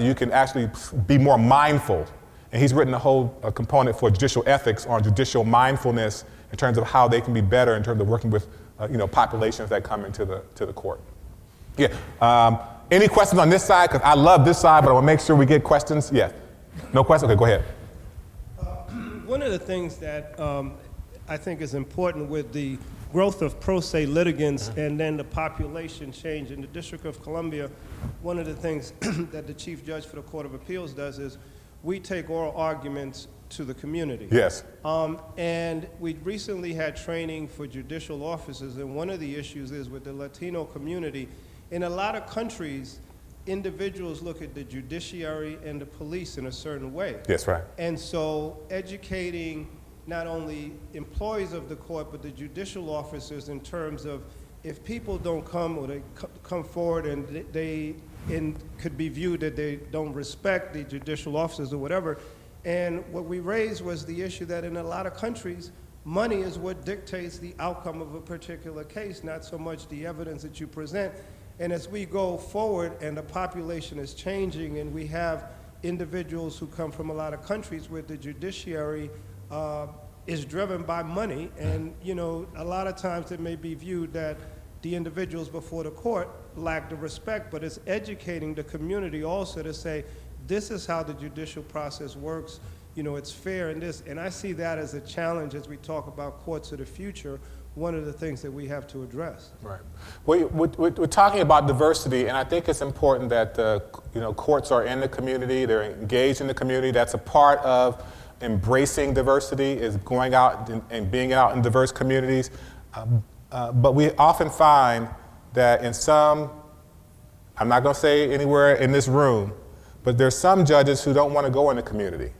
You can actually be more mindful. And he's written a whole component for judicial ethics on judicial mindfulness in terms of how they can be better in terms of working with populations that come into the court. Yeah. Any questions on this side? Because I love this side, but I want to make sure we get questions. Yeah. No questions? Okay, go ahead. One of the things that I think is important with the growth of pro se litigants and then the population change in the District of Columbia, one of the things that the Chief Judge for the Court of Appeals does is we take oral arguments to the community. Yes. And we recently had training for judicial officers, and one of the issues is with the Latino community. In a lot of countries, individuals look at the judiciary and the police in a certain way. Yes, right. And so educating not only employees of the court, but the judicial officers in terms of if people don't come or they come forward and they could be viewed that they don't respect the judicial officers or whatever. And what we raised was the issue that in a lot of countries, money is what dictates the outcome of a particular case, not so much the evidence that you present. And as we go forward and the population is changing and we have individuals who come from a lot of countries where the judiciary is driven by money, and a lot of times it may be viewed that the individuals before the court lack the respect, but it's educating the community also to say, this is how the judicial process works, it's fair in this. And I see that as a challenge as we talk about courts of the future, one of the things that we have to address. Right. We're talking about diversity, and I think it's important that courts are in the community, they're engaged in the community. That's a part of embracing diversity, is going out and being out in diverse communities. But we often find that in some, I'm not going to say anywhere in this room, but there's some judges who don't want to go in the community.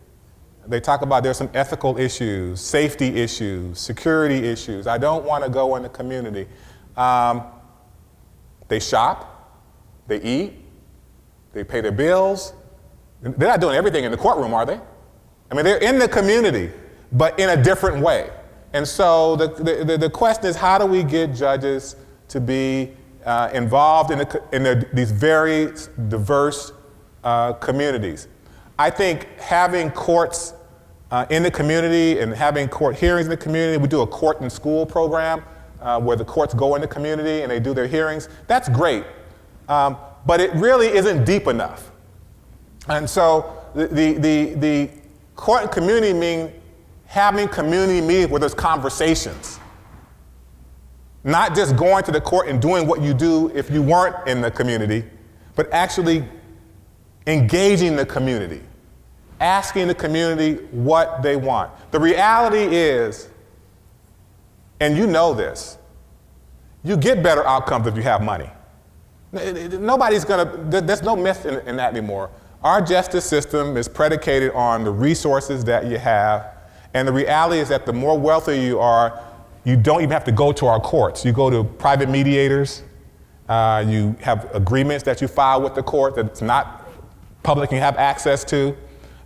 They talk about there's some ethical issues, safety issues, security issues. I don't want to go in the community. They shop, they eat, they pay their bills. They're not doing everything in the courtroom, are they? I mean, they're in the community, but in a different way. And so the question is, how do we get judges to be involved in these very diverse communities? I think having courts in the community and having court hearings in the community, we do a court and school program where the courts go in the community and they do their hearings. That's great, but it really isn't deep enough. And so the court and community mean having community meetings where there's conversations. Not just going to the court and doing what you do if you weren't in the community, but actually engaging the community, asking the community what they want. The reality is, and you know this, you get better outcomes if you have money. There's no myth in that anymore. Our justice system is predicated on the resources that you have, and the reality is that the more wealthy you are, you don't even have to go to our courts. You go to private mediators, You have agreements that you file with the court that it's not public and you have access to.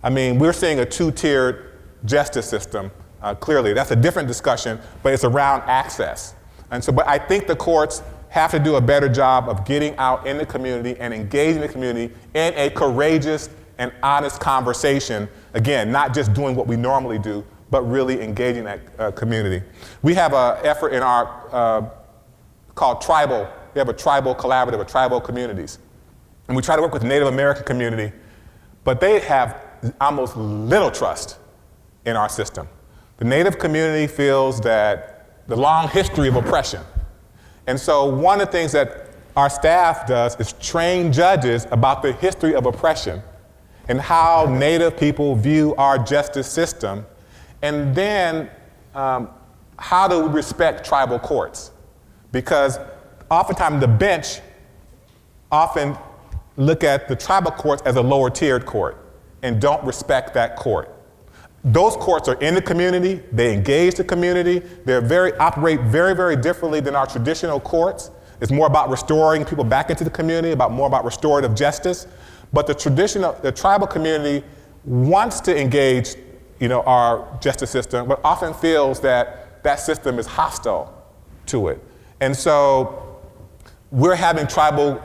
I mean, we're seeing a two-tiered justice system, clearly. That's a different discussion, but it's around access. And so, but I think the courts have to do a better job of getting out in the community and engaging the community in a courageous and honest conversation. Again, not just doing what we normally do, but really engaging that community. We have an effort in our, called tribal, we have a tribal collaborative, a tribal communities. And we try to work with the Native American community, but they have almost little trust in our system. The Native community feels that the long history of oppression. And so one of the things that our staff does is train judges about the history of oppression and how Native people view our justice system, and then how do we respect tribal courts? Because oftentimes the bench often look at the tribal courts as a lower tiered court and don't respect that court. Those courts are in the community, they engage the community, operate very, very differently than our traditional courts. It's more about restoring people back into the community, more about restorative justice. But the tribal community wants to engage, our justice system, but often feels that that system is hostile to it. And so we're having tribal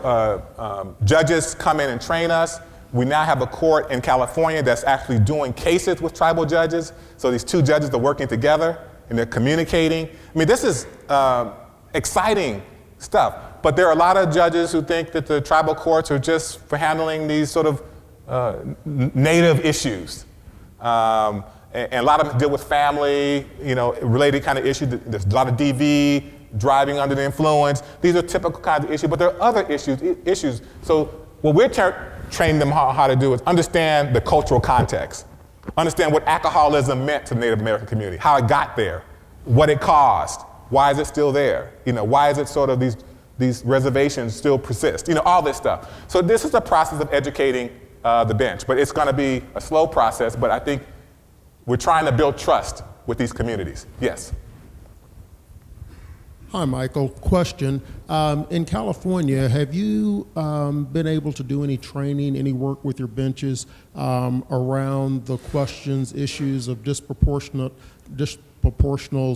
judges come in and train us. We now have a court in California that's actually doing cases with tribal judges. So these two judges are working together and they're communicating. I mean, this is exciting stuff. But there are a lot of judges who think that the tribal courts are just for handling these sort of native issues. And a lot of them deal with family, related kind of issues. There's a lot of DV, driving under the influence. These are typical kinds of issues, but there are other issues. So what we're training them how to do is understand the cultural context, understand what alcoholism meant to the Native American community, how it got there, what it caused, why is it still there, why is it sort of these reservations still persist, all this stuff. So this is a process of educating the bench, but it's going to be a slow process, but I think we're trying to build trust with these communities. Yes. Hi, Michael. Question. In California, have you been able to do any training, any work with your benches around the questions, issues of disproportional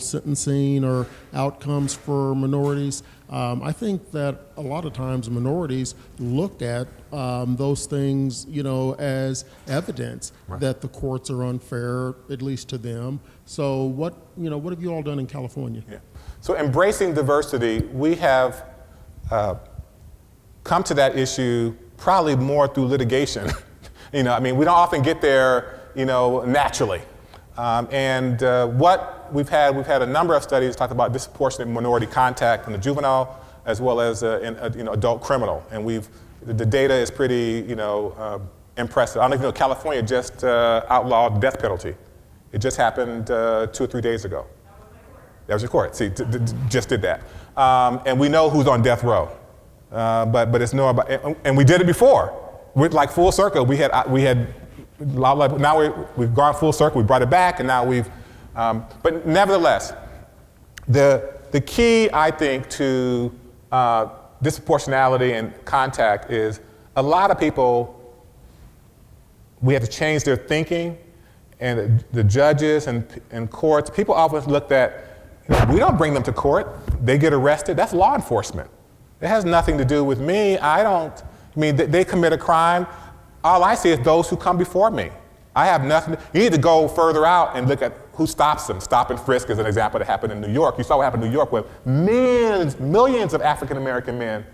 sentencing or outcomes for minorities? I think that a lot of times minorities look at those things, as evidence that the courts are unfair, at least to them. So what have you all done in California? Yeah. So embracing diversity, we have come to that issue probably more through litigation. We don't often get there, naturally. What we've had a number of studies talk about disproportionate minority contact in the juvenile as well as in adult criminal, and the data is pretty impressive. I don't even know, California just outlawed the death penalty. It just happened 2 or 3 days ago. That was your court. See, just did that. And we know who's on death row. But it's no about, and we did it before. With like full circle. We had now we've gone full circle. We brought it back, and now but nevertheless, the key, I think, to disproportionality and contact is a lot of people, we have to change their thinking, and the judges and courts, people often looked at, we don't bring them to court. They get arrested. That's law enforcement. It has nothing to do with me. They commit a crime. All I see is those who come before me. I have nothing. You need to go further out and look at who stops them. Stop and frisk is an example that happened in New York. You saw what happened in New York where millions of African-American men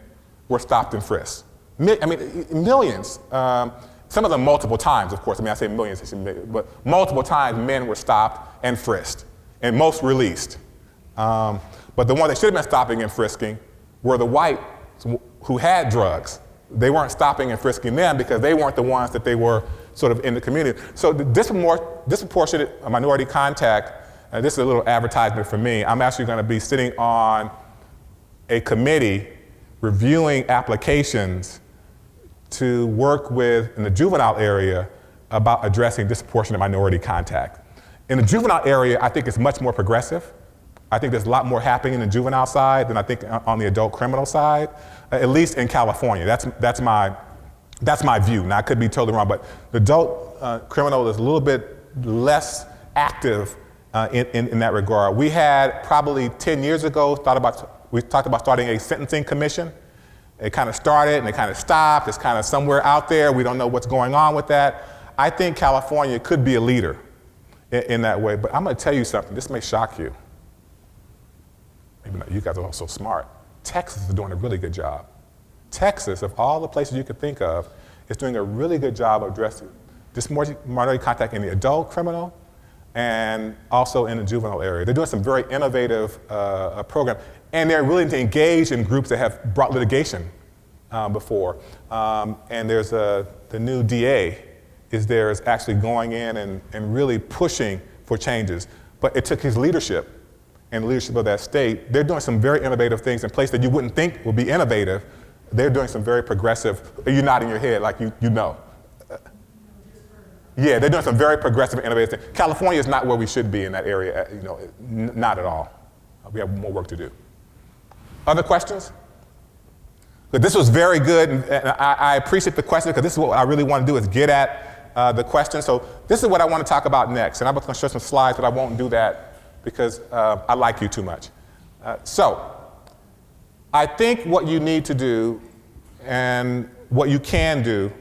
were stopped and frisked. Millions. Some of them multiple times, of course. I say millions, but multiple times men were stopped and frisked, and most released. But the ones that should have been stopping and frisking were the whites who had drugs. They weren't stopping and frisking them because they weren't the ones that they were sort of in the community. So the disproportionate minority contact, this is a little advertisement for me. I'm actually going to be sitting on a committee reviewing applications to work with, in the juvenile area, about addressing disproportionate minority contact. In the juvenile area, I think it's much more progressive. I think there's a lot more happening in the juvenile side than I think on the adult criminal side, at least in California. That's my view. Now, I could be totally wrong, but the adult criminal is a little bit less active in that regard. We had probably 10 years ago, we talked about starting a sentencing commission. It kind of started and it kind of stopped. It's kind of somewhere out there. We don't know what's going on with that. I think California could be a leader in that way, but I'm going to tell you something. This may shock you. Maybe not. You guys are all so smart. Texas is doing a really good job. Texas, of all the places you could think of, is doing a really good job of addressing this minority contact in the adult criminal and also in the juvenile area. They're doing some very innovative programs, and they're willing to engage in groups that have brought litigation before. And there's the new DA is actually going in and really pushing for changes. But it took his leadership and the leadership of that state. They're doing some very innovative things in places that you wouldn't think would be innovative. They're doing some very progressive, you're nodding your head like you know. Yeah, they're doing some very progressive and innovative things. California is not where we should be in that area, not at all. We have more work to do. Other questions? But this was very good, and I appreciate the question because this is what I really want to do is get at the question. So this is what I want to talk about next, and I'm going to show some slides, but I won't do that because I like you too much. So I think what you need to do and what you can do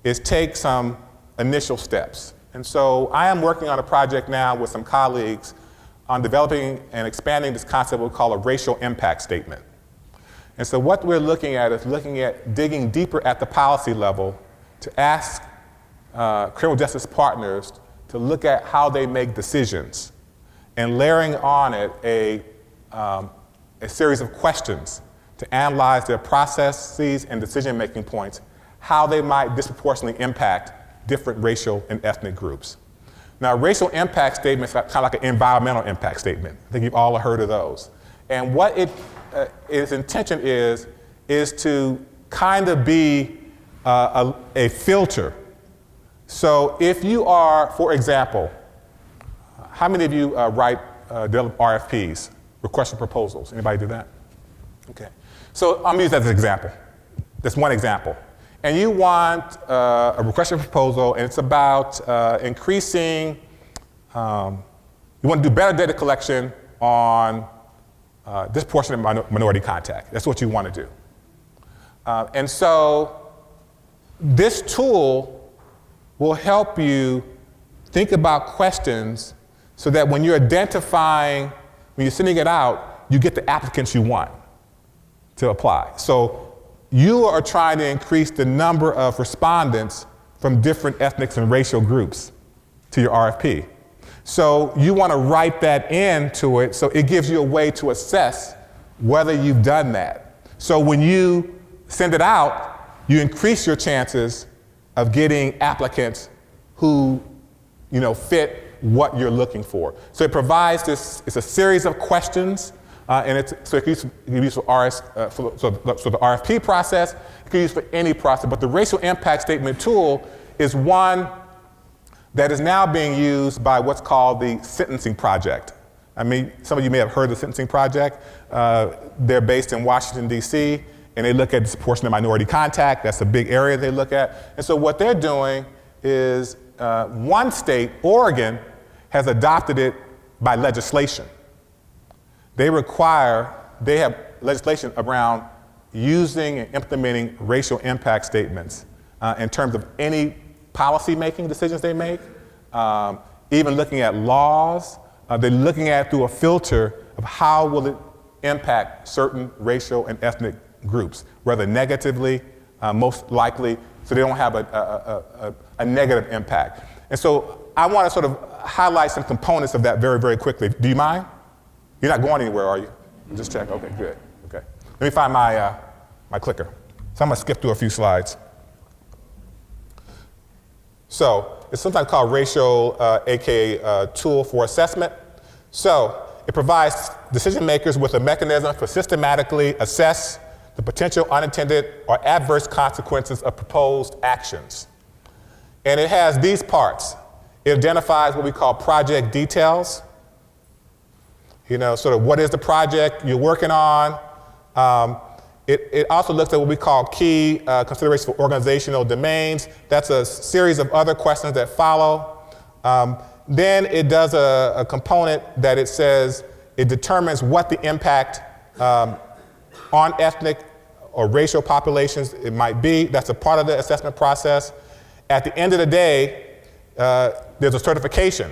is take some initial steps. And so I am working on a project now with some colleagues on developing and expanding this concept we call a racial impact statement. And so what we're looking at is digging deeper at the policy level to ask criminal justice partners to look at how they make decisions and layering on it a series of questions to analyze their processes and decision-making points, how they might disproportionately impact different racial and ethnic groups. Now, racial impact statements are kind of like an environmental impact statement. I think you've all heard of those. And what its intention is to kind of be a filter. So if you are, for example, how many of you develop RFPs, request for proposals? Anybody do that? Okay. So I'm going to use that as an example. That's one example. And you want a request for proposal, and it's about increasing, you want to do better data collection on disproportionate minority contact. That's what you want to do. And so this tool will help you think about questions so that when you're identifying, when you're sending it out, you get the applicants you want to apply. So you are trying to increase the number of respondents from different ethnics and racial groups to your RFP. So you want to write that into it so it gives you a way to assess whether you've done that. So when you send it out, you increase your chances of getting applicants who fit what you're looking for. So it provides this, it's a series of questions. And it can be used for the RFP process. It can be used for any process. But the racial impact statement tool is one that is now being used by what's called the Sentencing Project. I mean, some of you may have heard of the Sentencing Project. They're based in Washington, D.C., and they look at disproportionate minority contact. That's a big area they look at. And so what they're doing is one state, Oregon, has adopted it by legislation. They have legislation around using and implementing racial impact statements in terms of any policy-making decisions they make, even looking at laws. They're looking at it through a filter of how will it impact certain racial and ethnic groups, whether negatively, most likely, so they don't have a negative impact. And so I want to sort of highlight some components of that very, very quickly. Do you mind? You're not going anywhere, are you? Just check. Okay, good. Okay. Let me find my clicker. So I'm going to skip through a few slides. So it's sometimes called racial, aka tool for assessment. So it provides decision makers with a mechanism for systematically assess the potential unintended or adverse consequences of proposed actions. And it has these parts. It identifies what we call project details. Sort of what is the project you're working on. It also looks at what we call key considerations for organizational domains. That's a series of other questions that follow. Then it does a component that it says it determines what the impact on ethnic or racial populations it might be. That's a part of the assessment process. At the end of the day, there's a certification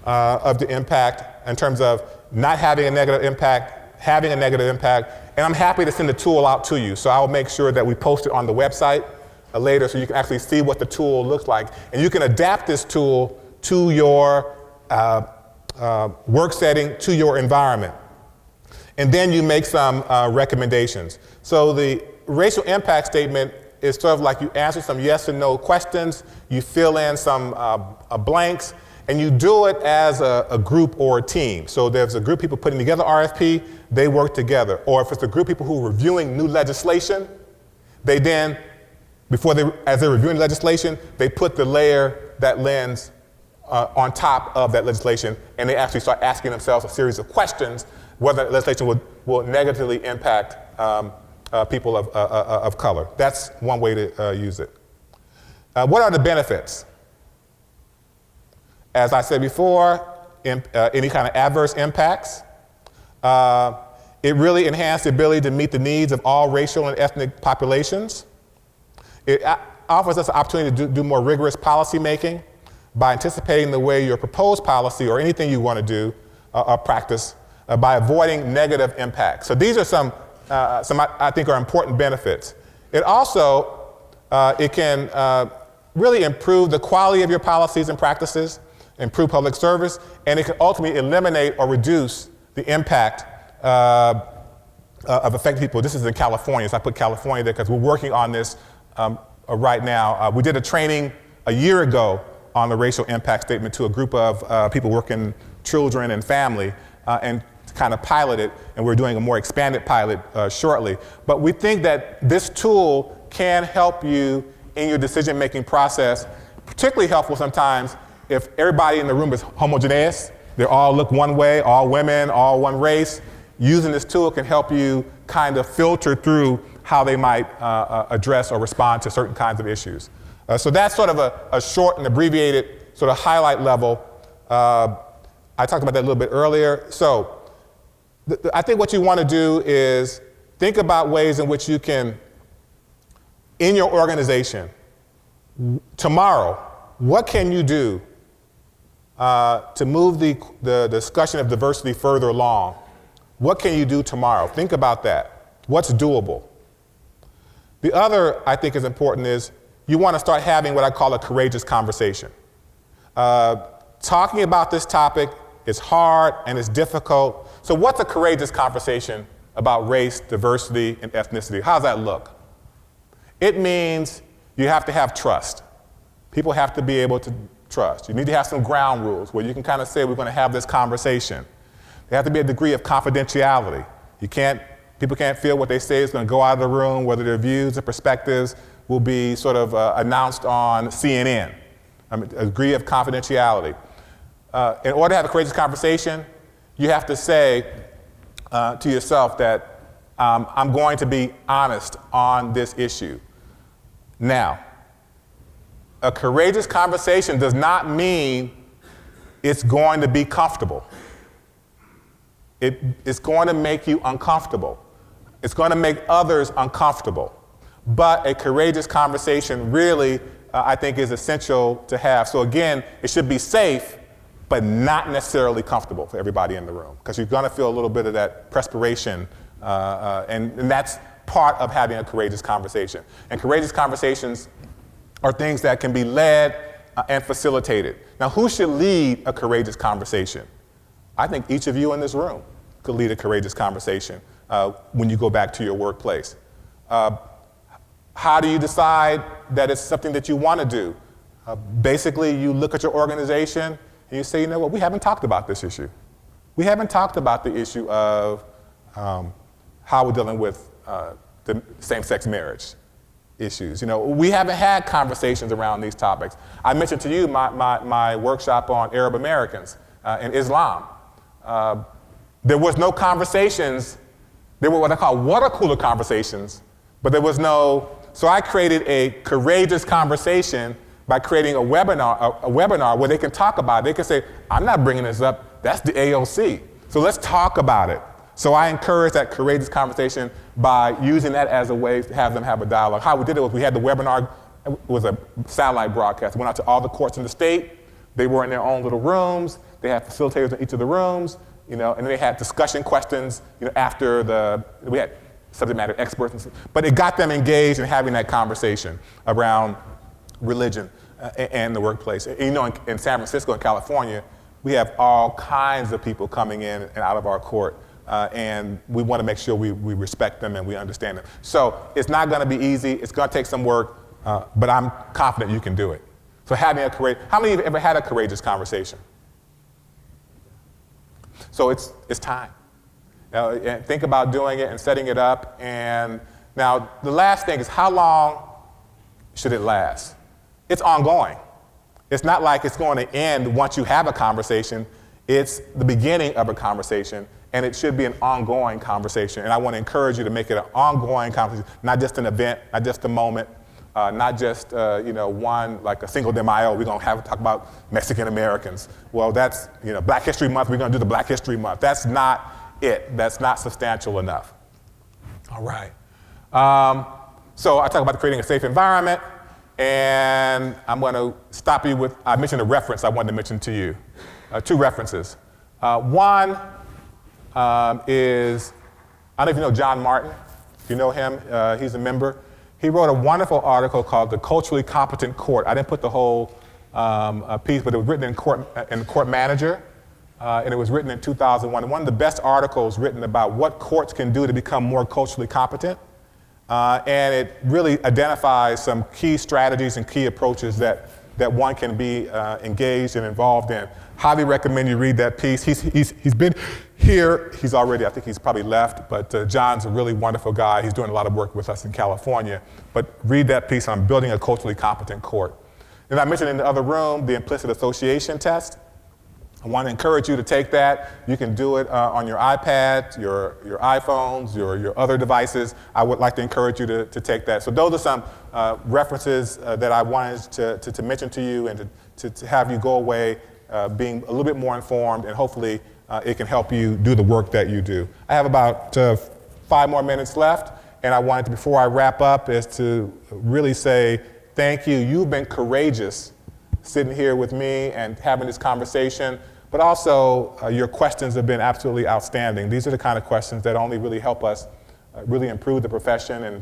of the impact in terms of not having a negative impact, having a negative impact, and I'm happy to send the tool out to you. So I'll make sure that we post it on the website later so you can actually see what the tool looks like. And you can adapt this tool to your work setting, to your environment. And then you make some recommendations. So the racial impact statement is sort of like you answer some yes and no questions, you fill in some blanks, and you do it as a group or a team. So there's a group of people putting together RFP, they work together. Or if it's a group of people who are reviewing new legislation, they then, as they're reviewing legislation, they put the layer, that lens, on top of that legislation, and they actually start asking themselves a series of questions whether legislation will negatively impact people of color. That's one way to use it. What are the benefits? As I said before, any kind of adverse impacts. It really enhanced the ability to meet the needs of all racial and ethnic populations. It offers us an opportunity to do more rigorous policy making by anticipating the way your proposed policy or anything you want to do or practice by avoiding negative impacts. So these are some I think are important benefits. It also, it can really improve the quality of your policies and practices, improve public service, and it can ultimately eliminate or reduce the impact of affected people. This is in California, so I put California there because we're working on this right now. We did a training a year ago on the racial impact statement to a group of people working children and family, and kind of pilot it, and we're doing a more expanded pilot shortly. But we think that this tool can help you in your decision-making process, particularly helpful sometimes if everybody in the room is homogeneous, they all look one way, all women, all one race. Using this tool can help you kind of filter through how they might address or respond to certain kinds of issues. So that's sort of a short and abbreviated sort of highlight level. I talked about that a little bit earlier. So I think what you want to do is think about ways in which you can, in your organization, tomorrow, what can you do to move the discussion of diversity further along? What can you do tomorrow? Think about that. What's doable? The other I think is important is you want to start having what I call a courageous conversation. Talking about this topic is hard and it's difficult. So what's a courageous conversation about race, diversity, and ethnicity? How does that look? It means you have to have trust. People have to be able to trust. You need to have some ground rules where you can kind of say we're going to have this conversation. There has to be a degree of confidentiality. People can't feel what they say is going to go out of the room, whether their views or perspectives will be sort of announced on CNN. A degree of confidentiality. In order to have a courageous conversation, you have to say to yourself that I'm going to be honest on this issue. Now, a courageous conversation does not mean it's going to be comfortable. It's going to make you uncomfortable. It's going to make others uncomfortable. But a courageous conversation really, I think, is essential to have. So again, it should be safe, but not necessarily comfortable for everybody in the room, because you're going to feel a little bit of that perspiration, and that's part of having a courageous conversation. And courageous conversations are things that can be led and facilitated. Now, who should lead a courageous conversation? I think each of you in this room could lead a courageous conversation when you go back to your workplace. How do you decide that it's something that you want to do? Basically, you look at your organization and you say, you know what, we haven't talked about this issue. We haven't talked about the issue of how we're dealing with the same-sex marriage issues. You know, we haven't had conversations around these topics. I mentioned to you my workshop on Arab Americans and Islam. There was no conversations. There were what I call water cooler conversations, but there was no, so I created a courageous conversation by creating a webinar where they can talk about it. They can say, I'm not bringing this up, that's the AOC. So let's talk about it. So I encourage that courageous conversation by using that as a way to have them have a dialogue. How we did it was we had the webinar, it was a satellite broadcast. It went out to all the courts in the state. They were in their own little rooms. They had facilitators in each of the rooms, and then they had discussion questions, after we had subject matter experts. But it got them engaged in having that conversation around religion and the workplace. And, in San Francisco and California, we have all kinds of people coming in and out of our court. And we want to make sure we respect them and we understand them. So it's not going to be easy. It's going to take some work, but I'm confident you can do it. So how many of you have ever had a courageous conversation? So it's time. And think about doing it and setting it up. And now the last thing is, how long should it last? It's ongoing. It's not like it's going to end once you have a conversation. It's the beginning of a conversation, and it should be an ongoing conversation. And I want to encourage you to make it an ongoing conversation, not just an event, not just a moment, not just one, like a Cinco de Mayo, we're going to talk about Mexican Americans. Well, that's, Black History Month, we're going to do the Black History Month. That's not it. That's not substantial enough. All right. So I talk about creating a safe environment, and I'm going to stop you with, I mentioned a reference I wanted to mention to you. Two references. One is, I don't know if you know John Martin. If you know him, he's a member. He wrote a wonderful article called The Culturally Competent Court. I didn't put the whole piece, but it was written in Court Manager, and it was written in 2001. One of the best articles written about what courts can do to become more culturally competent. And it really identifies some key strategies and key approaches that one can be engaged and involved in. Highly recommend you read that piece. He's been here. I think he's probably left, but John's a really wonderful guy. He's doing a lot of work with us in California. But read that piece on building a culturally competent court. And I mentioned in the other room the implicit association test. I want to encourage you to take that. You can do it on your iPad, your iPhones, your other devices. I would like to encourage you to take that. So those are some references that I wanted to mention to you and to have you go away being a little bit more informed, and hopefully it can help you do the work that you do. I have about 5 more minutes left, and I wanted to, before I wrap up, is to really say thank you. You've been courageous sitting here with me and having this conversation, but also your questions have been absolutely outstanding. These are the kind of questions that only really help us really improve the profession and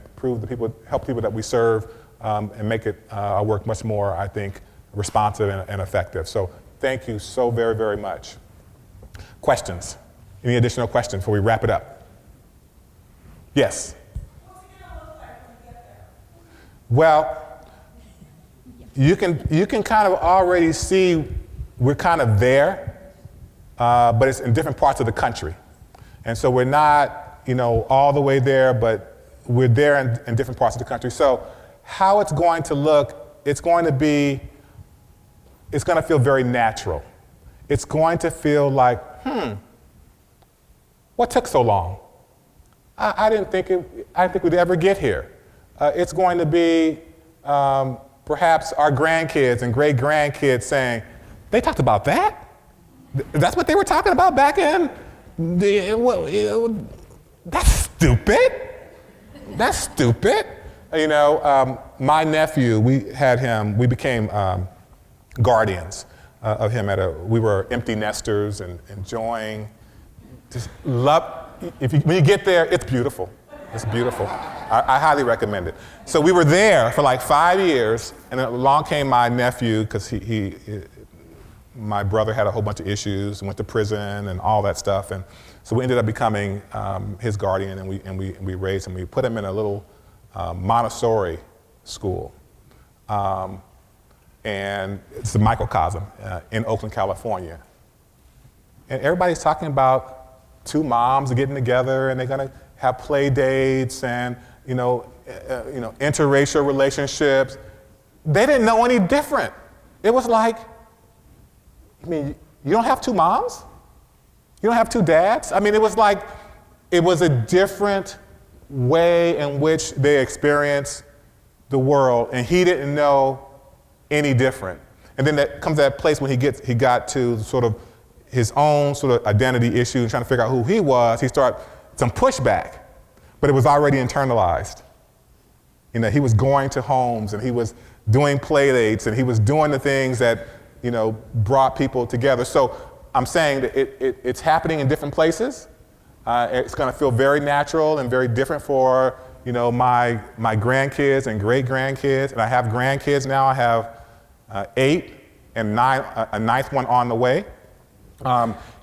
help people that we serve, and make it our work much more, I think, responsive and effective. So thank you so very, very much. Questions? Any additional questions before we wrap it up? Yes? Well, you can kind of already see we're kind of there, but it's in different parts of the country. And so we're not, all the way there, but we're there in different parts of the country. So how it's going to look, it's going to feel very natural. It's going to feel like, what took so long? I didn't think we'd ever get here. It's going to be perhaps our grandkids and great-grandkids saying, they talked about that? That's what they were talking about back in? That's stupid. That's stupid. My nephew, we became guardians of him we were empty nesters and enjoying, just love. When you get there, it's beautiful. It's beautiful. I highly recommend it. So we were there for like 5 years, and along came my nephew, because my brother had a whole bunch of issues and went to prison and all that stuff, and so we ended up becoming his guardian, and we raised him. We put him in a little Montessori school, and it's a microcosm in Oakland, California, and everybody's talking about 2 moms getting together, and they're going to have play dates and interracial relationships. They didn't know any different. It was like, you don't have 2 moms? You don't have two dads? I mean, it was like, it was a different way in which they experienced the world, and he didn't know any different. And then that comes that place when he got to sort of his own sort of identity issue and trying to figure out who he was. He started some pushback, but it was already internalized. You know, he was going to homes and he was doing play dates and he was doing the things that, you know, brought people together. So I'm saying that it's happening in different places. It's going to feel very natural and very different for, you know, my grandkids and great grandkids. And I have grandkids now. I have 8 and 9, a 9th one on the way.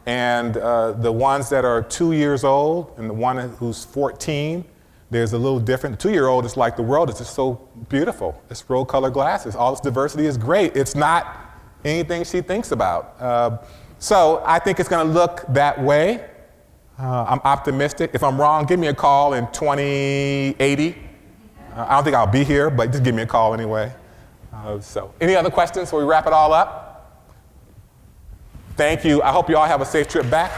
And the ones that are 2 years old and the one who's 14, there's a little different. The 2-year-old is like, the world is just so beautiful. It's rose-colored glasses. All this diversity is great. It's not anything she thinks about. So I think it's going to look that way. I'm optimistic. If I'm wrong, give me a call in 2080. I don't think I'll be here, but just give me a call anyway. So any other questions before we wrap it all up? Thank you. I hope you all have a safe trip back.